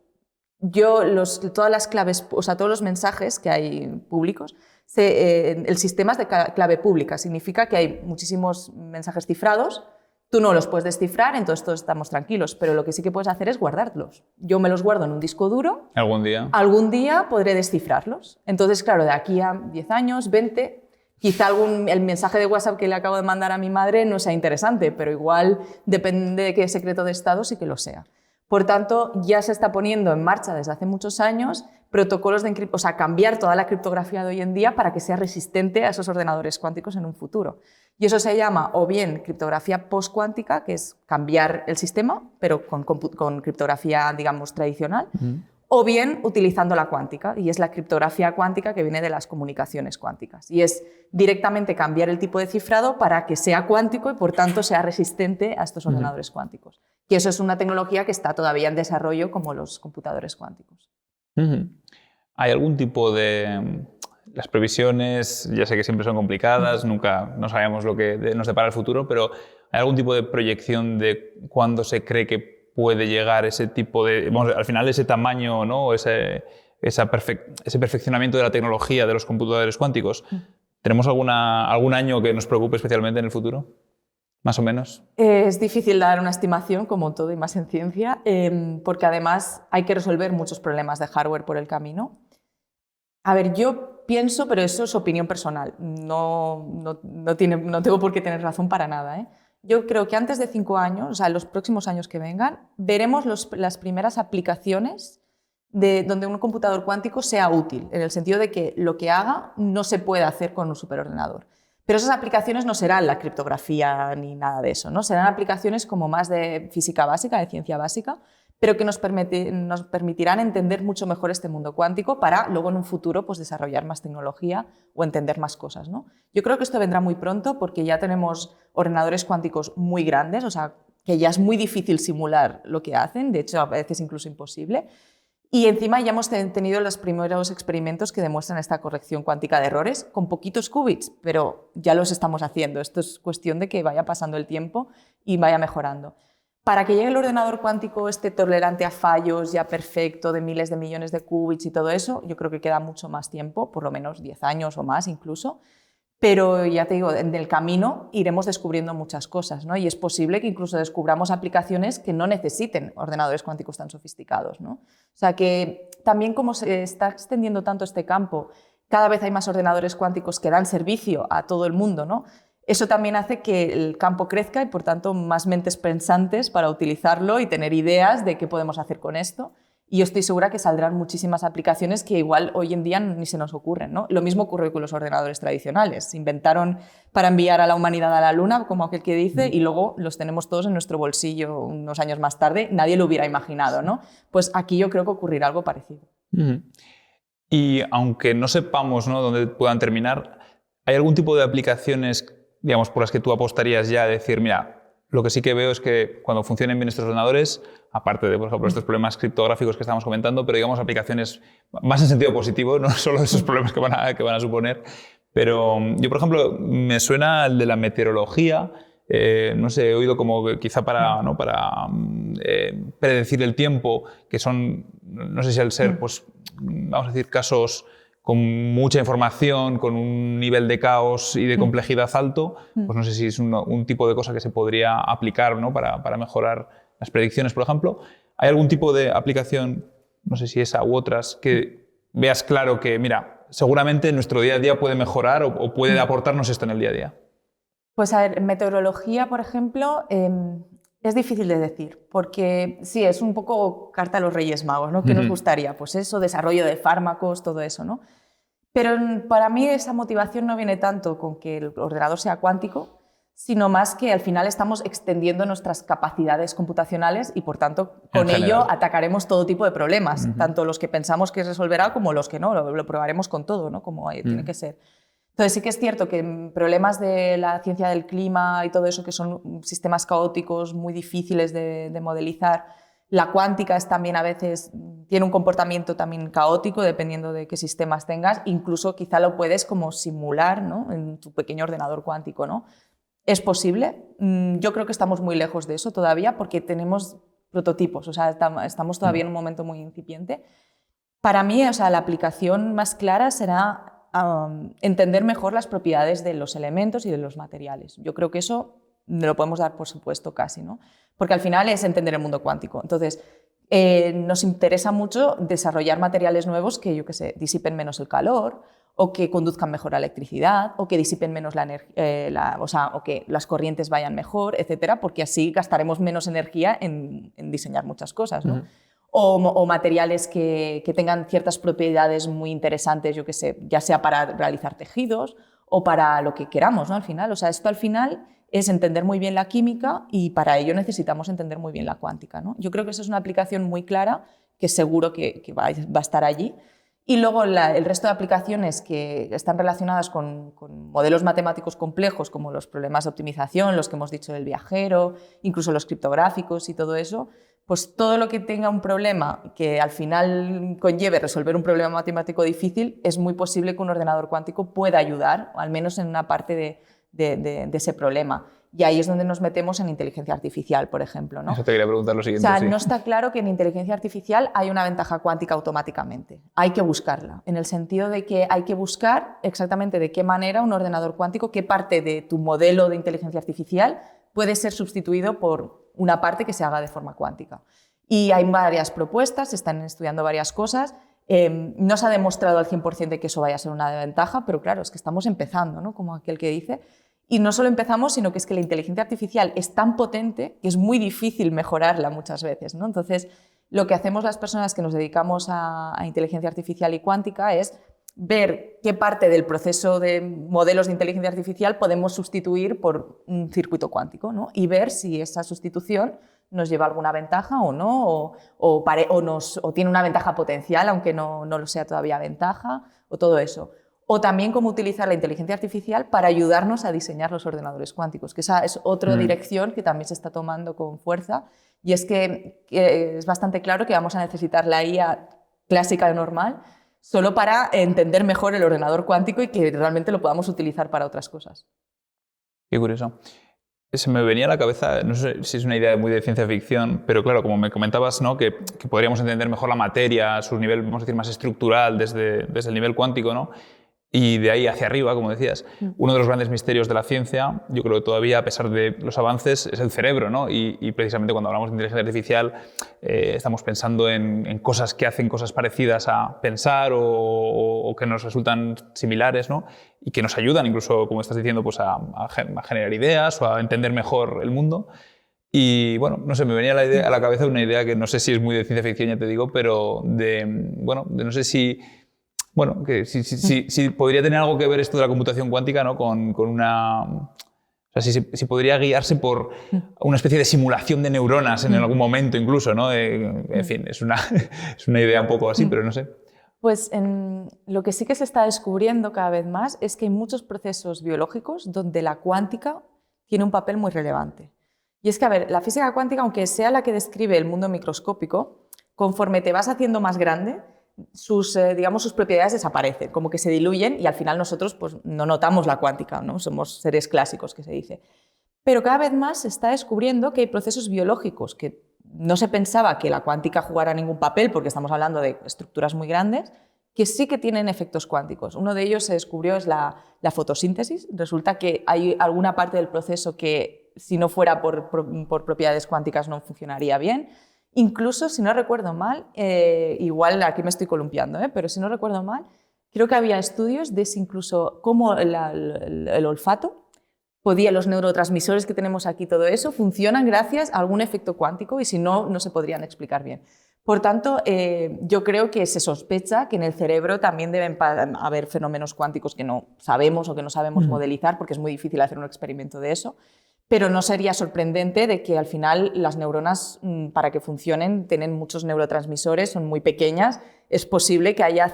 Todas las claves, o sea, todos los mensajes que hay públicos, el sistema es de clave pública, significa que hay muchísimos mensajes cifrados, tú no los puedes descifrar, entonces todos estamos tranquilos, pero lo que sí que puedes hacer es guardarlos. Yo me los guardo en un disco duro. Algún día podré descifrarlos. Entonces, claro, de aquí a 10 años, 20... Quizá el mensaje de WhatsApp que le acabo de mandar a mi madre no sea interesante, pero igual depende de qué secreto de Estado sí que lo sea. Por tanto, ya se está poniendo en marcha desde hace muchos años protocolos de encriptación, o sea, cambiar toda la criptografía de hoy en día para que sea resistente a esos ordenadores cuánticos en un futuro. Y eso se llama o bien criptografía postcuántica, que es cambiar el sistema, pero con criptografía, digamos, tradicional, o bien utilizando la cuántica, y es la criptografía cuántica que viene de las comunicaciones cuánticas. Y es directamente cambiar el tipo de cifrado para que sea cuántico y, por tanto, sea resistente a estos ordenadores cuánticos. Y eso es una tecnología que está todavía en desarrollo, como los computadores cuánticos. ¿Hay algún tipo de... Las previsiones, ya sé que siempre son complicadas, nunca no sabemos lo que nos depara el futuro, pero ¿hay algún tipo de proyección de cuándo se cree que puede llegar ese tipo de... al final ese tamaño, ¿no? ese perfeccionamiento de la tecnología de los computadores cuánticos? ¿Tenemos algún año que nos preocupe especialmente en el futuro? ¿Más o menos? Es difícil dar una estimación, como todo y más en ciencia, porque además hay que resolver muchos problemas de hardware por el camino. A ver, yo pienso, pero eso es opinión personal, no tengo por qué tener razón para nada, ¿eh? Yo creo que antes de 5 años, o sea, en los próximos años que vengan, veremos las primeras aplicaciones donde un computador cuántico sea útil, en el sentido de que lo que haga no se puede hacer con un superordenador. Pero esas aplicaciones no serán la criptografía ni nada de eso, ¿no? Serán aplicaciones como más de física básica, de ciencia básica, pero que nos permitirán entender mucho mejor este mundo cuántico para luego en un futuro pues, desarrollar más tecnología o entender más cosas, ¿no? Yo creo que esto vendrá muy pronto porque ya tenemos ordenadores cuánticos muy grandes, o sea, que ya es muy difícil simular lo que hacen, de hecho a veces incluso imposible, Y encima ya hemos tenido los primeros experimentos que demuestran esta corrección cuántica de errores con poquitos qubits, pero ya los estamos haciendo. Esto es cuestión de que vaya pasando el tiempo y vaya mejorando. Para que llegue el ordenador cuántico tolerante a fallos, ya perfecto, de miles de millones de qubits y todo eso, yo creo que queda mucho más tiempo, por lo menos 10 años o más incluso. Pero ya te digo, en el camino iremos descubriendo muchas cosas, ¿no? Y es posible que incluso descubramos aplicaciones que no necesiten ordenadores cuánticos tan sofisticados, ¿no? O sea que también como se está extendiendo tanto este campo, cada vez hay más ordenadores cuánticos que dan servicio a todo el mundo, ¿no? Eso también hace que el campo crezca y, por tanto, más mentes pensantes para utilizarlo y tener ideas de qué podemos hacer con esto. Y yo estoy segura que saldrán muchísimas aplicaciones que igual hoy en día ni se nos ocurren, ¿no? Lo mismo ocurre con los ordenadores tradicionales. Se inventaron para enviar a la humanidad a la Luna, como aquel que dice, y luego los tenemos todos en nuestro bolsillo unos años más tarde. Nadie lo hubiera imaginado, ¿no? Pues aquí yo creo que ocurrirá algo parecido. Y aunque no sepamos, ¿no?, dónde puedan terminar, ¿hay algún tipo de aplicaciones, digamos, por las que tú apostarías ya a decir, mira, lo que sí que veo es que cuando funcionen bien estos ordenadores, aparte de, por ejemplo, estos problemas criptográficos que estamos comentando, pero digamos aplicaciones más en sentido positivo, no solo esos problemas que van a suponer, pero yo, por ejemplo, me suena el de la meteorología, no sé, he oído como que quizá para predecir el tiempo, que son, no sé si al ser, pues, vamos a decir, casos con mucha información, con un nivel de caos y de complejidad alto, pues no sé si es un tipo de cosa que se podría aplicar, ¿no?, para mejorar las predicciones, por ejemplo. ¿Hay algún tipo de aplicación, no sé si esa u otras, que veas claro que, mira, seguramente nuestro día a día puede mejorar o puede aportarnos esto en el día a día? Pues a ver, en meteorología, por ejemplo, es difícil de decir, porque sí, es un poco carta a los Reyes Magos, ¿no? ¿Qué nos gustaría? Pues eso, desarrollo de fármacos, todo eso, ¿no? Pero para mí esa motivación no viene tanto con que el ordenador sea cuántico, sino más que al final estamos extendiendo nuestras capacidades computacionales y, por tanto, con ello atacaremos todo tipo de problemas, tanto los que pensamos que resolverá como los que no, lo probaremos con todo, ¿no?, como tiene que ser. Entonces sí que es cierto que problemas de la ciencia del clima y todo eso, que son sistemas caóticos muy difíciles de modelizar, la cuántica es también a veces, tiene un comportamiento también caótico dependiendo de qué sistemas tengas, incluso quizá lo puedes como simular, ¿no?, en tu pequeño ordenador cuántico, ¿no? ¿Es posible? Yo creo que estamos muy lejos de eso todavía porque tenemos prototipos, o sea, estamos todavía en un momento muy incipiente. Para mí, o sea, la aplicación más clara será entender mejor las propiedades de los elementos y de los materiales. Yo creo que eso lo podemos dar por supuesto casi, ¿no? Porque al final es entender el mundo cuántico. Entonces, nos interesa mucho desarrollar materiales nuevos que, yo qué sé, disipen menos el calor, o que conduzcan mejor la electricidad, o que disipen menos la energía, o que las corrientes vayan mejor, etcétera, porque así gastaremos menos energía en diseñar muchas cosas, ¿no? O materiales que tengan ciertas propiedades muy interesantes, yo qué sé, ya sea para realizar tejidos o para lo que queramos, ¿no?, al final. O sea, esto al final es entender muy bien la química y para ello necesitamos entender muy bien la cuántica, ¿no? Yo creo que esa es una aplicación muy clara que seguro que va a estar allí. Y luego el resto de aplicaciones que están relacionadas con modelos matemáticos complejos, como los problemas de optimización, los que hemos dicho del viajero, incluso los criptográficos y todo eso, pues todo lo que tenga un problema que al final conlleve resolver un problema matemático difícil, es muy posible que un ordenador cuántico pueda ayudar, al menos en una parte de ese problema. Y ahí es donde nos metemos en inteligencia artificial, por ejemplo, ¿no? Eso te quería preguntar lo siguiente. O sea, sí. no está claro que en inteligencia artificial hay una ventaja cuántica automáticamente. Hay que buscarla, en el sentido de que hay que buscar exactamente de qué manera un ordenador cuántico, qué parte de tu modelo de inteligencia artificial puede ser sustituido por una parte que se haga de forma cuántica. Y hay varias propuestas, se están estudiando varias cosas. No se ha demostrado al 100% de que eso vaya a ser una ventaja, pero claro, es que estamos empezando, ¿no?, como aquel que dice. Y no solo empezamos, sino que es que la inteligencia artificial es tan potente que es muy difícil mejorarla muchas veces, ¿no? Entonces, lo que hacemos las personas que nos dedicamos a inteligencia artificial y cuántica es ver qué parte del proceso de modelos de inteligencia artificial podemos sustituir por un circuito cuántico, ¿no? Y ver si esa sustitución nos lleva alguna ventaja o no, o tiene una ventaja potencial, aunque no lo sea todavía ventaja, o todo eso. O también cómo utilizar la inteligencia artificial para ayudarnos a diseñar los ordenadores cuánticos, que esa es otra dirección que también se está tomando con fuerza, y es que es bastante claro que vamos a necesitar la IA clásica normal, solo para entender mejor el ordenador cuántico y que realmente lo podamos utilizar para otras cosas. Qué curioso. Se me venía a la cabeza, no sé si es una idea muy de ciencia ficción, pero claro, como me comentabas, ¿no? que podríamos entender mejor la materia a su nivel, vamos a decir, más estructural desde el nivel cuántico, ¿no? Y de ahí hacia arriba, como decías, uno de los grandes misterios de la ciencia, yo creo que todavía, a pesar de los avances, es el cerebro, ¿no? Y precisamente cuando hablamos de inteligencia artificial estamos pensando en cosas que hacen cosas parecidas a pensar o que nos resultan similares, ¿no? Y que nos ayudan incluso, como estás diciendo, pues a generar ideas o a entender mejor el mundo. Y bueno, no sé, me venía a la cabeza una idea que no sé si es muy de ciencia ficción, ya te digo, pero de no sé si... Bueno, que si podría tener algo que ver esto de la computación cuántica, ¿no? con una... O sea, si podría guiarse por una especie de simulación de neuronas en algún momento incluso, ¿no? En fin, es una idea un poco así, pero no sé. Pues lo que sí que se está descubriendo cada vez más es que hay muchos procesos biológicos donde la cuántica tiene un papel muy relevante. Y es que, a ver, la física cuántica, aunque sea la que describe el mundo microscópico, conforme te vas haciendo más grande, sus propiedades desaparecen, como que se diluyen y al final nosotros pues, no notamos la cuántica, ¿no? Somos seres clásicos, que se dice. Pero cada vez más se está descubriendo que hay procesos biológicos que no se pensaba que la cuántica jugara ningún papel porque estamos hablando de estructuras muy grandes, que sí que tienen efectos cuánticos. Uno de ellos se descubrió es la fotosíntesis. Resulta que hay alguna parte del proceso que si no fuera por propiedades cuánticas no funcionaría bien. Incluso, si no recuerdo mal, igual aquí me estoy columpiando, pero si no recuerdo mal, creo que había estudios de si incluso cómo el olfato los neurotransmisores que tenemos aquí, todo eso, funcionan gracias a algún efecto cuántico y si no, no se podrían explicar bien. Por tanto, yo creo que se sospecha que en el cerebro también deben haber fenómenos cuánticos que no sabemos o que no sabemos modelizar, porque es muy difícil hacer un experimento de eso. Pero no sería sorprendente de que al final las neuronas, para que funcionen, tienen muchos neurotransmisores, son muy pequeñas, es posible que haya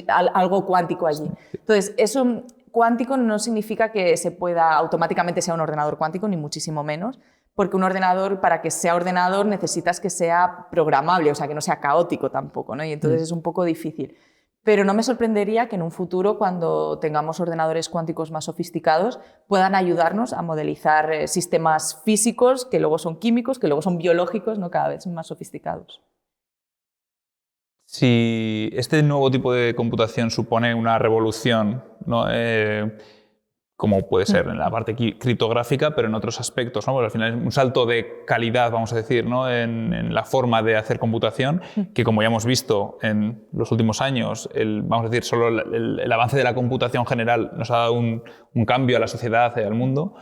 algo cuántico allí. Entonces, eso cuántico no significa que automáticamente sea un ordenador cuántico, ni muchísimo menos, porque un ordenador, para que sea ordenador, necesitas que sea programable, o sea, que no sea caótico tampoco, ¿no? Y entonces es un poco difícil. Pero no me sorprendería que en un futuro, cuando tengamos ordenadores cuánticos más sofisticados, puedan ayudarnos a modelizar sistemas físicos, que luego son químicos, que luego son biológicos, ¿no? Cada vez más sofisticados. Si este nuevo tipo de computación supone una revolución, ¿no? Como puede ser en la parte criptográfica, pero en otros aspectos, ¿no? Porque al final es un salto de calidad, vamos a decir, ¿no? en la forma de hacer computación, que como ya hemos visto en los últimos años, vamos a decir, solo el avance de la computación general nos ha dado un cambio a la sociedad, al mundo.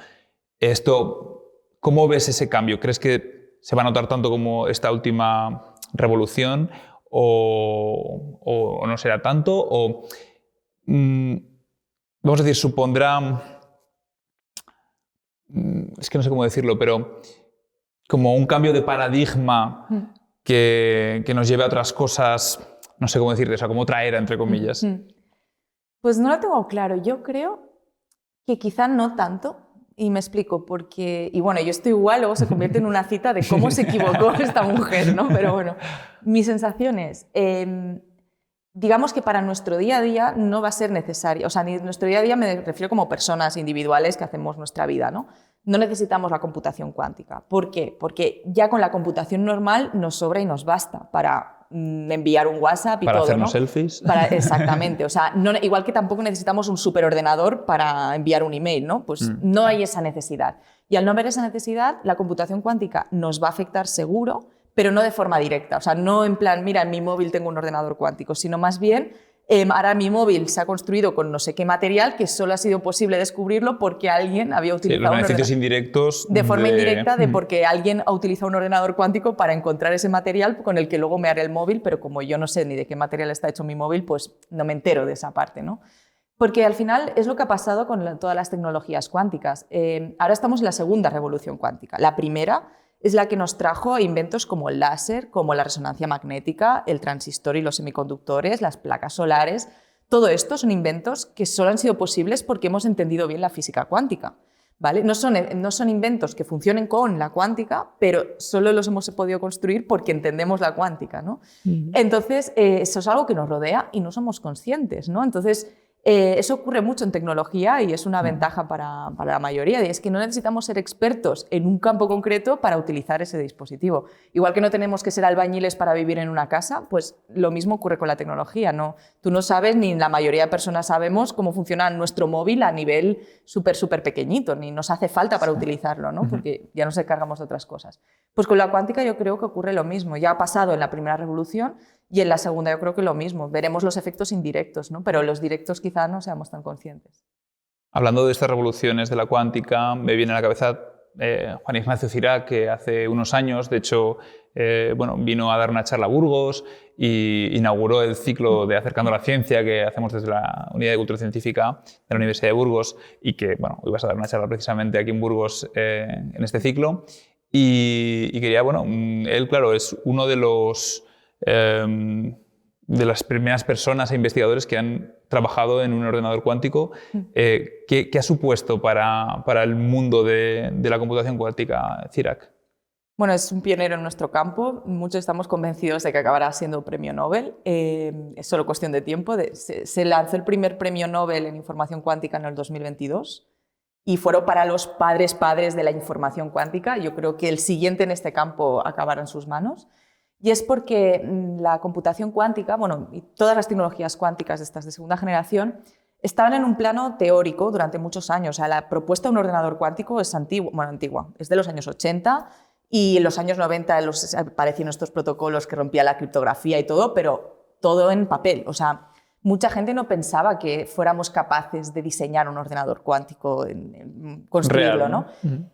¿Cómo ves ese cambio? ¿Crees que se va a notar tanto como esta última revolución o no será tanto? Vamos a decir, supondrá, es que no sé cómo decirlo, pero como un cambio de paradigma que nos lleve a otras cosas, no sé cómo decirlo, o sea, como otra era, entre comillas. Pues no lo tengo claro. Yo creo que quizá no tanto, y me explico, porque, y bueno, yo estoy igual, luego se convierte en una cita de cómo se equivocó esta mujer, ¿no? Pero bueno, mi sensación es... digamos que para nuestro día a día no va a ser necesario, o sea, ni nuestro día a día me refiero como personas individuales que hacemos nuestra vida, ¿no? No necesitamos la computación cuántica. ¿Por qué? Porque ya con la computación normal nos sobra y nos basta para enviar un WhatsApp y para todo, hacernos ¿no? selfies. Exactamente, o sea, igual que tampoco necesitamos un superordenador para enviar un email, ¿no? Pues no hay esa necesidad. Y al no haber esa necesidad, la computación cuántica nos va a afectar seguro, pero no de forma directa, o sea, no en plan, mira, en mi móvil tengo un ordenador cuántico, sino más bien, ahora mi móvil se ha construido con no sé qué material que solo ha sido posible descubrirlo porque alguien había utilizado los beneficios indirectos de forma indirecta de porque alguien ha utilizado un ordenador cuántico para encontrar ese material con el que luego me haré el móvil, pero como yo no sé ni de qué material está hecho mi móvil, pues no me entero de esa parte, ¿no? Porque al final es lo que ha pasado con todas las tecnologías cuánticas. Ahora estamos en la segunda revolución cuántica. La primera es la que nos trajo inventos como el láser, como la resonancia magnética, el transistor y los semiconductores, las placas solares. Todo esto son inventos que solo han sido posibles porque hemos entendido bien la física cuántica. ¿vale? No son inventos que funcionen con la cuántica, pero solo los hemos podido construir porque entendemos la cuántica, ¿no? Entonces, eso es algo que nos rodea y no somos conscientes, ¿no? Entonces, eso ocurre mucho en tecnología y es una ventaja para la mayoría, y es que no necesitamos ser expertos en un campo concreto para utilizar ese dispositivo. Igual que no tenemos que ser albañiles para vivir en una casa, pues lo mismo ocurre con la tecnología, ¿no? Tú no sabes, ni la mayoría de personas sabemos cómo funciona nuestro móvil a nivel súper pequeñito, ni nos hace falta para utilizarlo, ¿no? Porque ya nos encargamos de otras cosas. Pues con la cuántica yo creo que ocurre lo mismo. Ya ha pasado en la primera revolución y en la segunda yo creo que lo mismo. Veremos los efectos indirectos, ¿no? Pero los directos quizá no seamos tan conscientes. Hablando de estas revoluciones de la cuántica, me viene a la cabeza Juan Ignacio Cirac, que hace unos años, de hecho, vino a dar una charla a Burgos y inauguró el ciclo de Acercando la Ciencia que hacemos desde la Unidad de Cultura Científica de la Universidad de Burgos, y que, hoy vas a dar una charla precisamente aquí en Burgos en este ciclo. Y quería, él, claro, es uno de las primeras personas e investigadores que han trabajado en un ordenador cuántico. ¿Qué ha supuesto para el mundo de la computación cuántica, Cirac? Bueno, es un pionero en nuestro campo. Muchos estamos convencidos de que acabará siendo premio Nobel. Es solo cuestión de tiempo. Se lanzó el primer premio Nobel en información cuántica en el 2022 y fueron para los padres de la información cuántica. Yo creo que el siguiente en este campo acabará en sus manos. Y es porque la computación cuántica, y todas las tecnologías cuánticas estas de segunda generación, estaban en un plano teórico durante muchos años. O sea, la propuesta de un ordenador cuántico es antigua, es de los años 80, y en los años 90 aparecieron estos protocolos que rompían la criptografía y todo, pero todo en papel. O sea, mucha gente no pensaba que fuéramos capaces de diseñar un ordenador cuántico, construirlo, real, ¿no?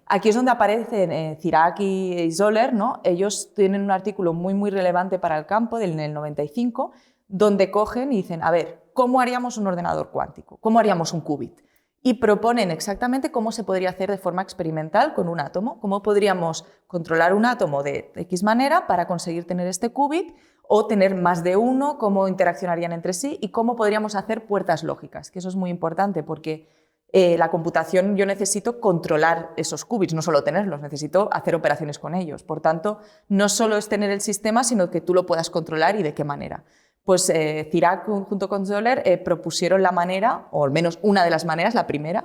Aquí es donde aparecen Cirac y Zoller, ¿no? Ellos tienen un artículo muy relevante para el campo en el 95, donde cogen y dicen, a ver, ¿cómo haríamos un ordenador cuántico? ¿Cómo haríamos un qubit? Y proponen exactamente cómo se podría hacer de forma experimental con un átomo, cómo podríamos controlar un átomo de X manera para conseguir tener este qubit, o tener más de uno, cómo interaccionarían entre sí y cómo podríamos hacer puertas lógicas, que eso es muy importante porque la computación, yo necesito controlar esos qubits, no solo tenerlos, necesito hacer operaciones con ellos. Por tanto, no solo es tener el sistema, sino que tú lo puedas controlar y de qué manera. Pues Cirac junto con Zoller propusieron la manera, o al menos una de las maneras, la primera,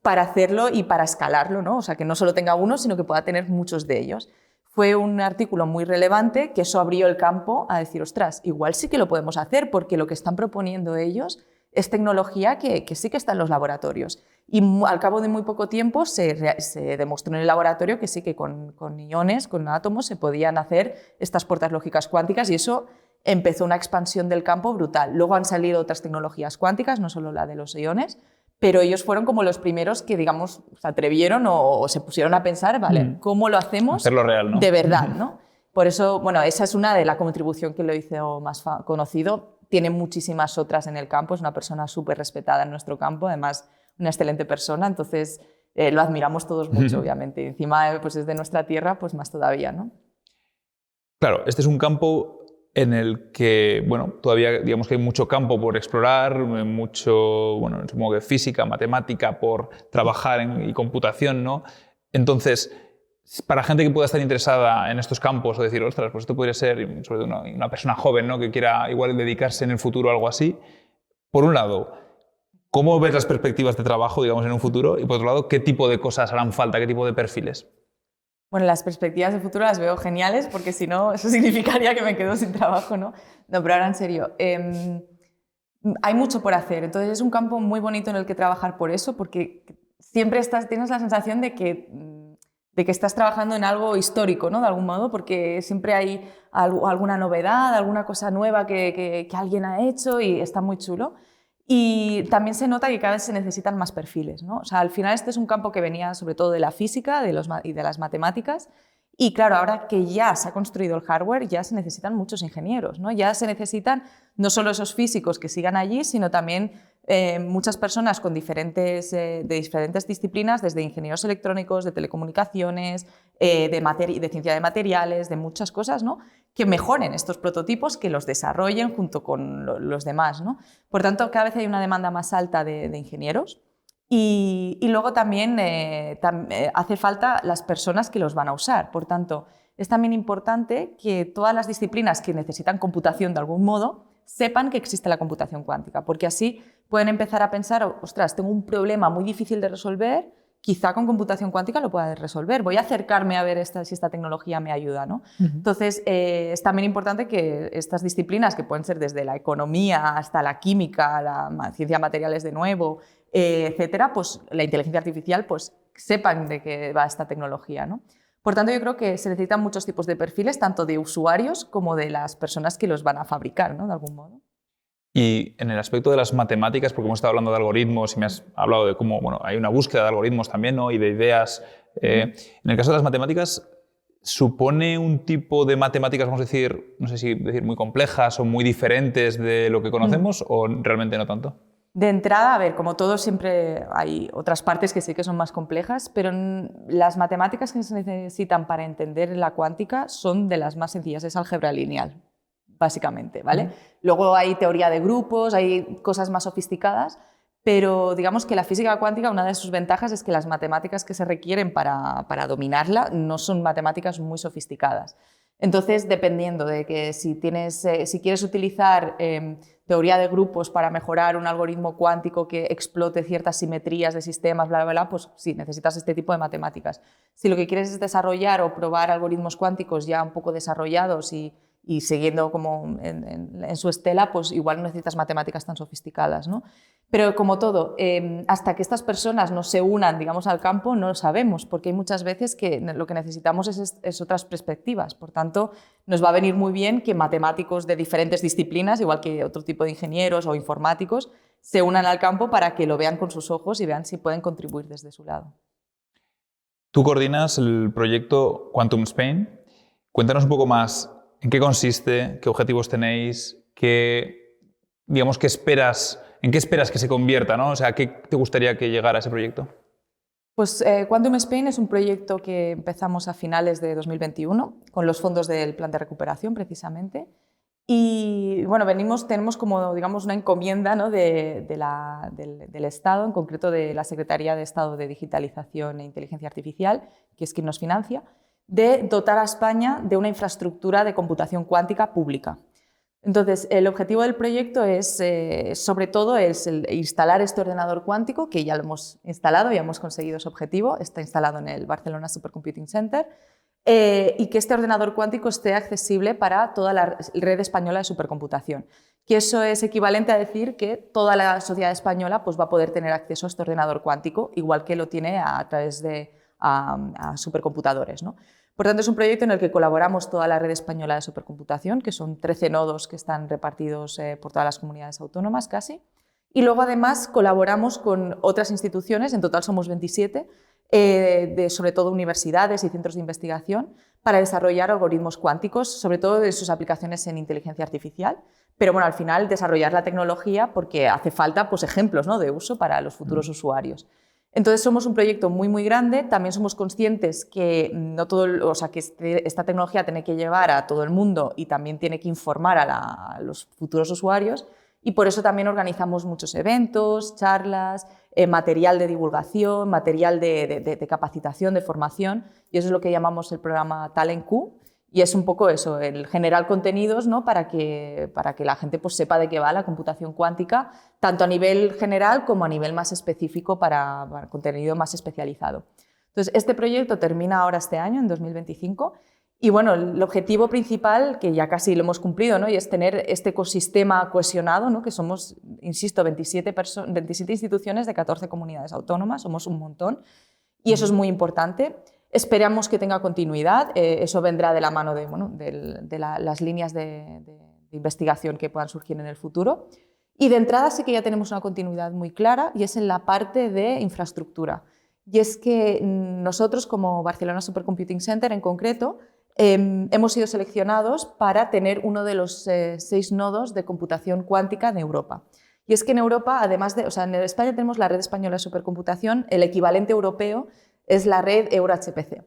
para hacerlo y para escalarlo, ¿no? O sea, que no solo tenga uno, sino que pueda tener muchos de ellos. Fue un artículo muy relevante que eso abrió el campo a decir, ostras, igual sí que lo podemos hacer porque lo que están proponiendo ellos es tecnología que sí que está en los laboratorios. Y al cabo de muy poco tiempo se demostró en el laboratorio que sí que con iones, con átomos, se podían hacer estas puertas lógicas cuánticas, y eso empezó una expansión del campo brutal. Luego han salido otras tecnologías cuánticas, no solo la de los iones, pero ellos fueron como los primeros que, digamos, se atrevieron o se pusieron a pensar, vale, ¿cómo lo hacemos hacerlo real, ¿no? De verdad, ¿no? Por eso, esa es una de la contribución que lo hizo más conocido. Tiene muchísimas otras en el campo, es una persona súper respetada en nuestro campo, además una excelente persona, entonces lo admiramos todos mucho, obviamente. Y encima, pues es de nuestra tierra, pues más todavía, ¿no? Claro, este es un campo en el que, todavía digamos que hay mucho campo por explorar, mucho, supongo que física, matemática, por trabajar y computación, ¿no? Entonces, para gente que pueda estar interesada en estos campos o decir, ostras, pues esto podría ser, sobre todo una persona joven, ¿no?, que quiera igual dedicarse en el futuro a algo así, por un lado, ¿cómo ves las perspectivas de trabajo, digamos, en un futuro? Y por otro lado, ¿qué tipo de cosas harán falta, qué tipo de perfiles? Bueno, las perspectivas de futuro las veo geniales, porque si no, eso significaría que me quedo sin trabajo, ¿no? No, pero ahora en serio, hay mucho por hacer, entonces es un campo muy bonito en el que trabajar por eso, porque siempre tienes la sensación de que estás trabajando en algo histórico, ¿no?, de algún modo, porque siempre hay alguna novedad, alguna cosa nueva que alguien ha hecho y está muy chulo. Y también se nota que cada vez se necesitan más perfiles, ¿no? O sea, al final este es un campo que venía sobre todo de la física y de las matemáticas, y claro, ahora que ya se ha construido el hardware, ya se necesitan muchos ingenieros, ¿no? Ya se necesitan no solo esos físicos que sigan allí, sino también muchas personas de diferentes disciplinas, desde ingenieros electrónicos, de telecomunicaciones, de ciencia de materiales, de muchas cosas, ¿no?, que mejoren estos prototipos, que los desarrollen junto con los demás, ¿no? Por tanto, cada vez hay una demanda más alta de ingenieros, Y luego también hace falta las personas que los van a usar. Por tanto, es también importante que todas las disciplinas que necesitan computación de algún modo sepan que existe la computación cuántica, porque así pueden empezar a pensar, ostras, tengo un problema muy difícil de resolver, quizá con computación cuántica lo pueda resolver, voy a acercarme a ver si esta tecnología me ayuda, ¿no? Entonces, es también importante que estas disciplinas, que pueden ser desde la economía hasta la química, la ciencia de materiales de nuevo, etcétera, pues la inteligencia artificial, pues sepan de qué va esta tecnología, ¿no? Por tanto, yo creo que se necesitan muchos tipos de perfiles, tanto de usuarios como de las personas que los van a fabricar, ¿no? De algún modo. Y en el aspecto de las matemáticas, porque hemos estado hablando de algoritmos y me has hablado de cómo hay una búsqueda de algoritmos también, ¿no? Y de ideas. En el caso de las matemáticas, ¿supone un tipo de matemáticas, vamos a decir, no sé si decir muy complejas o muy diferentes de lo que conocemos o realmente no tanto? De entrada, a ver, como todo, siempre hay otras partes que sí que son más complejas, pero las matemáticas que se necesitan para entender la cuántica son de las más sencillas, es álgebra lineal, básicamente, ¿vale? Luego hay teoría de grupos, hay cosas más sofisticadas, pero digamos que la física cuántica, una de sus ventajas es que las matemáticas que se requieren para dominarla no son matemáticas muy sofisticadas. Entonces, dependiendo de que si quieres utilizar teoría de grupos para mejorar un algoritmo cuántico que explote ciertas simetrías de sistemas, bla, bla, bla, pues sí, necesitas este tipo de matemáticas. Si lo que quieres es desarrollar o probar algoritmos cuánticos ya un poco desarrollados y siguiendo como en su estela, pues igual no necesitas matemáticas tan sofisticadas, ¿no? Pero como todo, hasta que estas personas no se unan, digamos, al campo, no lo sabemos, porque hay muchas veces que lo que necesitamos es otras perspectivas. Por tanto, nos va a venir muy bien que matemáticos de diferentes disciplinas, igual que otro tipo de ingenieros o informáticos, se unan al campo para que lo vean con sus ojos y vean si pueden contribuir desde su lado. Tú coordinas el proyecto Quantum Spain. Cuéntanos un poco más en qué consiste, qué objetivos tenéis, digamos, en qué esperas que se convierta, ¿no? O sea, ¿qué te gustaría que llegara a ese proyecto? Pues Quantum Spain es un proyecto que empezamos a finales de 2021 con los fondos del Plan de Recuperación, precisamente. Y bueno, tenemos como, digamos, una encomienda, ¿no? del Estado, en concreto de la Secretaría de Estado de Digitalización e Inteligencia Artificial, que es quien nos financia, de dotar a España de una infraestructura de computación cuántica pública. Entonces, el objetivo del proyecto es, sobre todo, instalar este ordenador cuántico, que ya lo hemos instalado, ya hemos conseguido ese objetivo, está instalado en el Barcelona Supercomputing Center, y que este ordenador cuántico esté accesible para toda la red española de supercomputación. Que eso es equivalente a decir que toda la sociedad española pues, va a poder tener acceso a este ordenador cuántico, igual que lo tiene a través de a supercomputadores, ¿no? Por tanto, es un proyecto en el que colaboramos toda la red española de supercomputación, que son 13 nodos que están repartidos por todas las comunidades autónomas casi. Y luego, además, colaboramos con otras instituciones, en total somos 27, sobre todo universidades y centros de investigación, para desarrollar algoritmos cuánticos, sobre todo de sus aplicaciones en inteligencia artificial. Pero bueno, al final desarrollar la tecnología porque hace falta pues, ejemplos, ¿no? de uso para los futuros usuarios. Entonces somos un proyecto muy, muy grande. También somos conscientes que, esta tecnología tiene que llevar a todo el mundo y también tiene que informar a los futuros usuarios. Y por eso también organizamos muchos eventos, charlas, material de divulgación, material de capacitación, de formación. Y eso es lo que llamamos el programa Talent Q. Y es un poco eso, el generar contenidos, ¿no? para que la gente pues, sepa de qué va la computación cuántica, tanto a nivel general como a nivel más específico para contenido más especializado. Entonces, este proyecto termina ahora este año, en 2025, y bueno, el objetivo principal, que ya casi lo hemos cumplido, ¿no? y es tener este ecosistema cohesionado, ¿no? que somos, insisto, 27 instituciones de 14 comunidades autónomas, somos un montón, y eso es muy importante. Esperamos que tenga continuidad, eso vendrá de la mano de las líneas de investigación que puedan surgir en el futuro. Y de entrada sí que ya tenemos una continuidad muy clara y es en la parte de infraestructura. Y es que nosotros, como Barcelona Supercomputing Center en concreto, hemos sido seleccionados para tener uno de los 6 nodos de computación cuántica de Europa. Y es que en Europa, además en España tenemos la red española de supercomputación, el equivalente europeo es la red EuroHPC,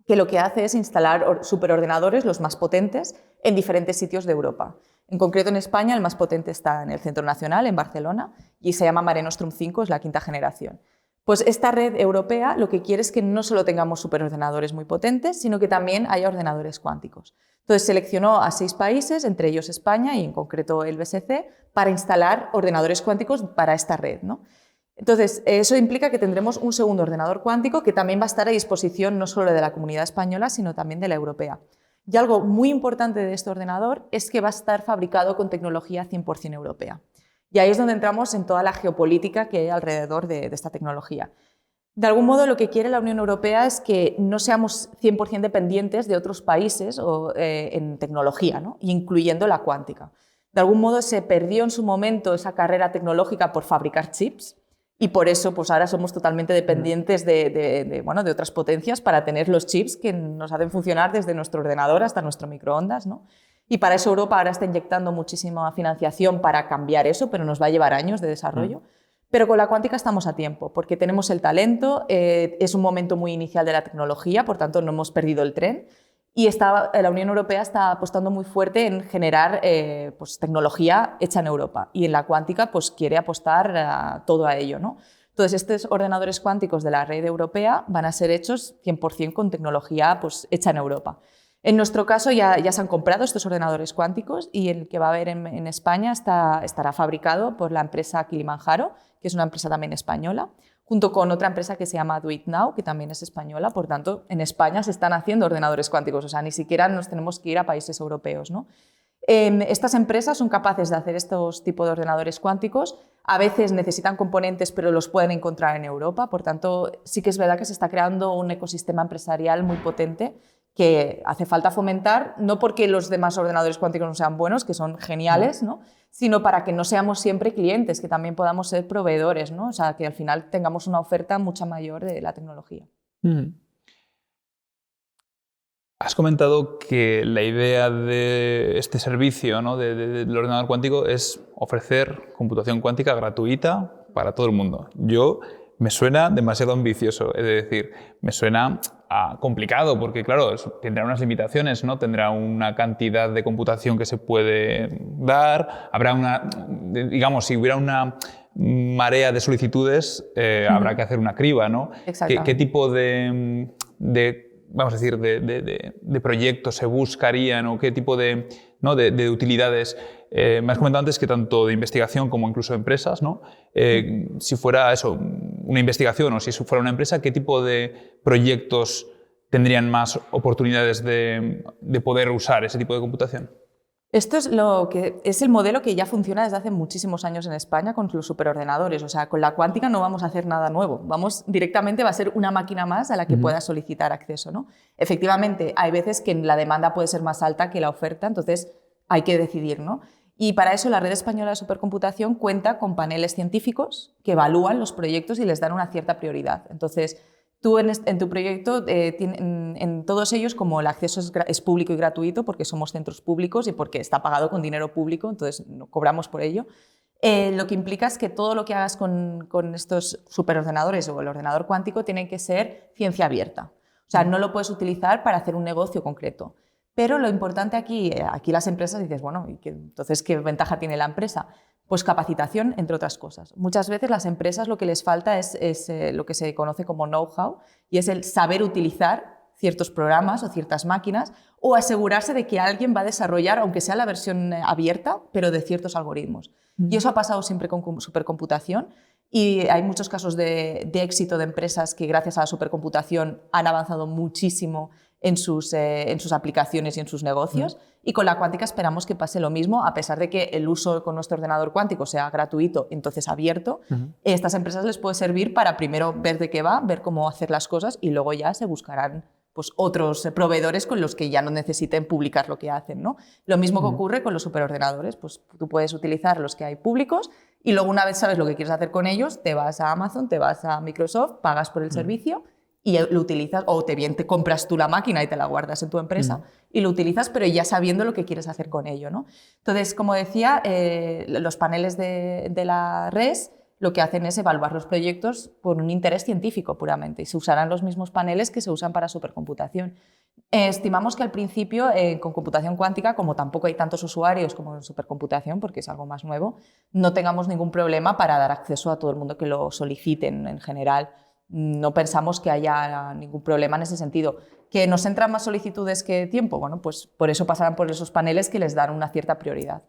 que lo que hace es instalar superordenadores, los más potentes, en diferentes sitios de Europa. En concreto, en España, el más potente está en el Centro Nacional, en Barcelona, y se llama Mare Nostrum 5, es la 5ª generación. Pues esta red europea lo que quiere es que no solo tengamos superordenadores muy potentes, sino que también haya ordenadores cuánticos. Entonces seleccionó a 6 países, entre ellos España y en concreto el BSC, para instalar ordenadores cuánticos para esta red, ¿no? Entonces, eso implica que tendremos un segundo ordenador cuántico que también va a estar a disposición no solo de la comunidad española, sino también de la europea. Y algo muy importante de este ordenador es que va a estar fabricado con tecnología 100% europea. Y ahí es donde entramos en toda la geopolítica que hay alrededor de esta tecnología. De algún modo, lo que quiere la Unión Europea es que no seamos 100% dependientes de otros países en tecnología, ¿no? Incluyendo la cuántica. De algún modo, se perdió en su momento esa carrera tecnológica por fabricar chips y por eso pues ahora somos totalmente dependientes de otras potencias para tener los chips que nos hacen funcionar desde nuestro ordenador hasta nuestro microondas, ¿no? Y para eso Europa ahora está inyectando muchísima financiación para cambiar eso, pero nos va a llevar años de desarrollo. Pero con la cuántica estamos a tiempo, porque tenemos el talento, es un momento muy inicial de la tecnología, por tanto no hemos perdido el tren, y la Unión Europea está apostando muy fuerte en generar pues, tecnología hecha en Europa, y en la cuántica pues, quiere apostar todo a ello, ¿no? Entonces, estos ordenadores cuánticos de la red europea van a ser hechos 100% con tecnología pues, hecha en Europa. En nuestro caso ya se han comprado estos ordenadores cuánticos y el que va a haber en España estará fabricado por la empresa Kilimanjaro, que es una empresa también española, junto con otra empresa que se llama Do It Now, que también es española. Por tanto, en España se están haciendo ordenadores cuánticos, o sea, ni siquiera nos tenemos que ir a países europeos, ¿no? Estas empresas son capaces de hacer estos tipos de ordenadores cuánticos. A veces necesitan componentes, pero los pueden encontrar en Europa. Por tanto, sí que es verdad que se está creando un ecosistema empresarial muy potente que hace falta fomentar, no porque los demás ordenadores cuánticos no sean buenos, que son geniales, ¿no? Sino para que no seamos siempre clientes, que también podamos ser proveedores, ¿no? O sea, que al final tengamos una oferta mucho mayor de la tecnología. Has comentado que la idea de este servicio, ¿no? del ordenador cuántico es ofrecer computación cuántica gratuita para todo el mundo. Me suena demasiado ambicioso, es decir, me suena complicado porque, claro, tendrá unas limitaciones, ¿no? Tendrá una cantidad de computación que se puede dar, digamos, si hubiera una marea de solicitudes, habrá que hacer una criba, ¿no? ¿Qué tipo vamos a decir, de proyectos se buscarían o qué tipo de utilidades? Me has comentado antes que tanto de investigación como incluso de empresas, ¿no? Si fuera eso, una investigación o si fuera una empresa, ¿qué tipo de proyectos tendrían más oportunidades de poder usar ese tipo de computación? Esto es el modelo que ya funciona desde hace muchísimos años en España con los superordenadores. O sea, con la cuántica no vamos a hacer nada nuevo. Directamente va a ser una máquina más a la que pueda solicitar acceso, ¿no? Efectivamente, hay veces que la demanda puede ser más alta que la oferta, entonces hay que decidir, ¿no? Y para eso la Red Española de Supercomputación cuenta con paneles científicos que evalúan los proyectos y les dan una cierta prioridad. Entonces, tú en tu proyecto, en todos ellos, como el acceso es público y gratuito, porque somos centros públicos y porque está pagado con dinero público, entonces no cobramos por ello, lo que implica es que todo lo que hagas con estos superordenadores o el ordenador cuántico tiene que ser ciencia abierta. O sea, no lo puedes utilizar para hacer un negocio concreto. Pero lo importante aquí las empresas dices, bueno, entonces, ¿qué ventaja tiene la empresa? Pues capacitación, entre otras cosas. Muchas veces las empresas lo que les falta es lo que se conoce como know-how y es el saber utilizar ciertos programas o ciertas máquinas o asegurarse de que alguien va a desarrollar, aunque sea la versión abierta, pero de ciertos algoritmos. Y eso ha pasado siempre con supercomputación y hay muchos casos de éxito de empresas que gracias a la supercomputación han avanzado muchísimo en sus aplicaciones y en sus negocios. Y con la cuántica esperamos que pase lo mismo, a pesar de que el uso con nuestro ordenador cuántico sea gratuito, entonces abierto. Estas empresas les puede servir para primero ver de qué va, ver cómo hacer las cosas y luego ya se buscarán pues, otros proveedores con los que ya no necesiten publicar lo que hacen, ¿no? Lo mismo que ocurre con los superordenadores, pues tú puedes utilizar los que hay públicos y luego una vez sabes lo que quieres hacer con ellos, te vas a Amazon, te vas a Microsoft, pagas por el servicio y lo utilizas, o bien te compras tú la máquina y te la guardas en tu empresa y lo utilizas, pero ya sabiendo lo que quieres hacer con ello, ¿no? Entonces, como decía, los paneles de la RES lo que hacen es evaluar los proyectos por un interés científico puramente y se usarán los mismos paneles que se usan para supercomputación. Estimamos que al principio con computación cuántica, como tampoco hay tantos usuarios como en supercomputación, porque es algo más nuevo, no tengamos ningún problema para dar acceso a todo el mundo que lo soliciten en general. No pensamos que haya ningún problema en ese sentido. ¿Que nos entran más solicitudes que tiempo? Bueno, pues por eso pasarán por esos paneles que les dan una cierta prioridad.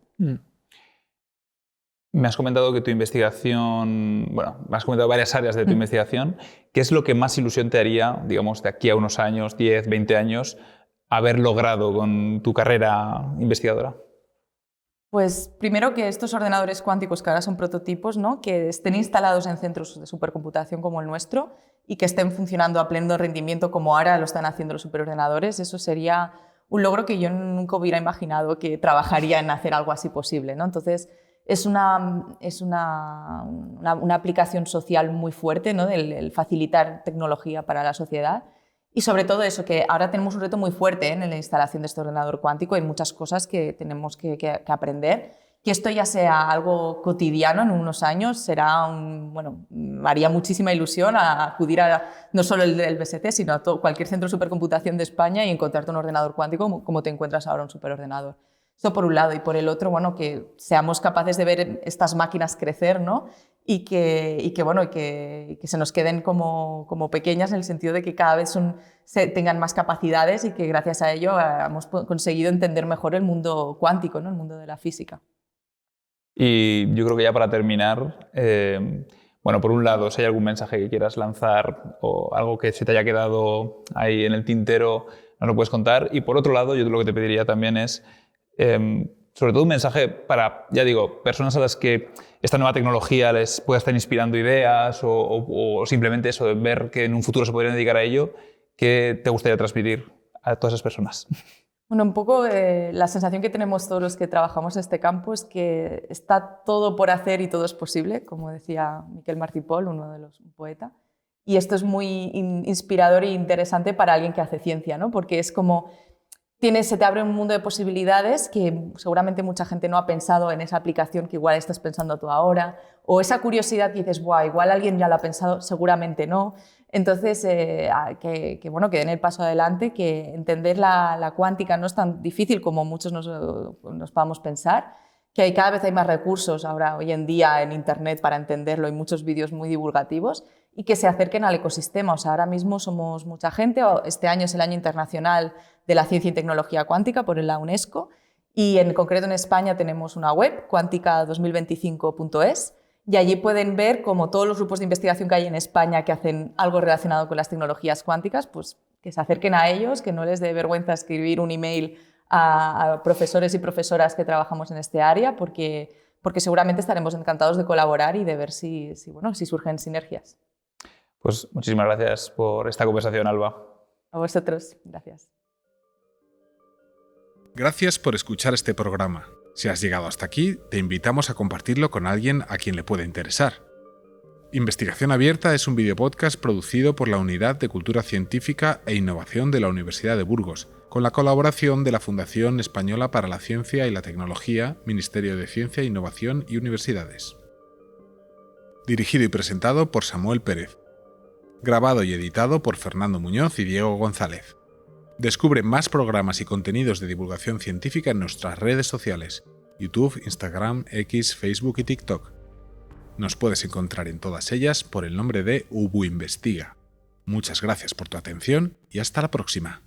Me has comentado que tu investigación, bueno, me has comentado varias áreas de tu investigación. ¿Qué es lo que más ilusión te haría, digamos, de aquí a unos años, 10, 20 años, haber logrado con tu carrera investigadora? Pues primero que estos ordenadores cuánticos que ahora son prototipos, ¿no? Que estén instalados en centros de supercomputación como el nuestro y que estén funcionando a pleno rendimiento como ahora lo están haciendo los superordenadores, eso sería un logro que yo nunca hubiera imaginado que trabajaría en hacer algo así posible, ¿no? Entonces, es una aplicación social muy fuerte, ¿no? El facilitar tecnología para la sociedad. Y sobre todo eso, que ahora tenemos un reto muy fuerte en la instalación de este ordenador cuántico. Hay muchas cosas que tenemos que aprender. Que esto ya sea algo cotidiano en unos años, será bueno, me haría muchísima ilusión a acudir a no solo el BSC, sino a cualquier centro de supercomputación de España y encontrarte un ordenador cuántico como te encuentras ahora un superordenador. Esto por un lado, y por el otro, bueno, que seamos capaces de ver estas máquinas crecer, ¿no? Y que se nos queden como pequeñas en el sentido de que cada vez tengan más capacidades y que gracias a ello hemos conseguido entender mejor el mundo cuántico, ¿no? El mundo de la física. Y yo creo que ya para terminar, bueno, por un lado, si hay algún mensaje que quieras lanzar o algo que se te haya quedado ahí en el tintero, nos lo puedes contar. Y por otro lado, yo lo que te pediría también es sobre todo un mensaje para, ya digo, personas a las que esta nueva tecnología les pueda estar inspirando ideas o simplemente eso de ver que en un futuro se podrían dedicar a ello. ¿Qué te gustaría transmitir a todas esas personas? Bueno, un poco la sensación que tenemos todos los que trabajamos en este campo es que está todo por hacer y todo es posible, como decía Miquel Martí i Pol, un poeta. Y esto es muy inspirador e interesante para alguien que hace ciencia, ¿no? Porque es como se te abre un mundo de posibilidades que seguramente mucha gente no ha pensado en esa aplicación que igual estás pensando tú ahora, o esa curiosidad que dices, ¡buah! Igual alguien ya lo ha pensado, seguramente no. Entonces, que den el paso adelante, que entender la cuántica no es tan difícil como muchos nos podamos pensar, que cada vez hay más recursos ahora, hoy en día, en Internet para entenderlo y muchos vídeos muy divulgativos, y que se acerquen al ecosistema. O sea, ahora mismo somos mucha gente, este año es el Año Internacional de la Ciencia y Tecnología Cuántica por la UNESCO, y en concreto en España tenemos una web, quantica2025.es, y allí pueden ver como todos los grupos de investigación que hay en España que hacen algo relacionado con las tecnologías cuánticas, pues que se acerquen a ellos, que no les dé vergüenza escribir un email a profesores y profesoras que trabajamos en este área, porque seguramente estaremos encantados de colaborar y de ver si surgen sinergias. Pues muchísimas gracias por esta conversación, Alba. A vosotros, gracias. Gracias por escuchar este programa. Si has llegado hasta aquí, te invitamos a compartirlo con alguien a quien le pueda interesar. Investigación Abierta es un videopodcast producido por la Unidad de Cultura Científica e Innovación de la Universidad de Burgos, con la colaboración de la Fundación Española para la Ciencia y la Tecnología, Ministerio de Ciencia, Innovación y Universidades. Dirigido y presentado por Samuel Pérez. Grabado y editado por Fernando Muñoz y Diego González. Descubre más programas y contenidos de divulgación científica en nuestras redes sociales: YouTube, Instagram, X, Facebook y TikTok. Nos puedes encontrar en todas ellas por el nombre de UBU Investiga. Muchas gracias por tu atención y hasta la próxima.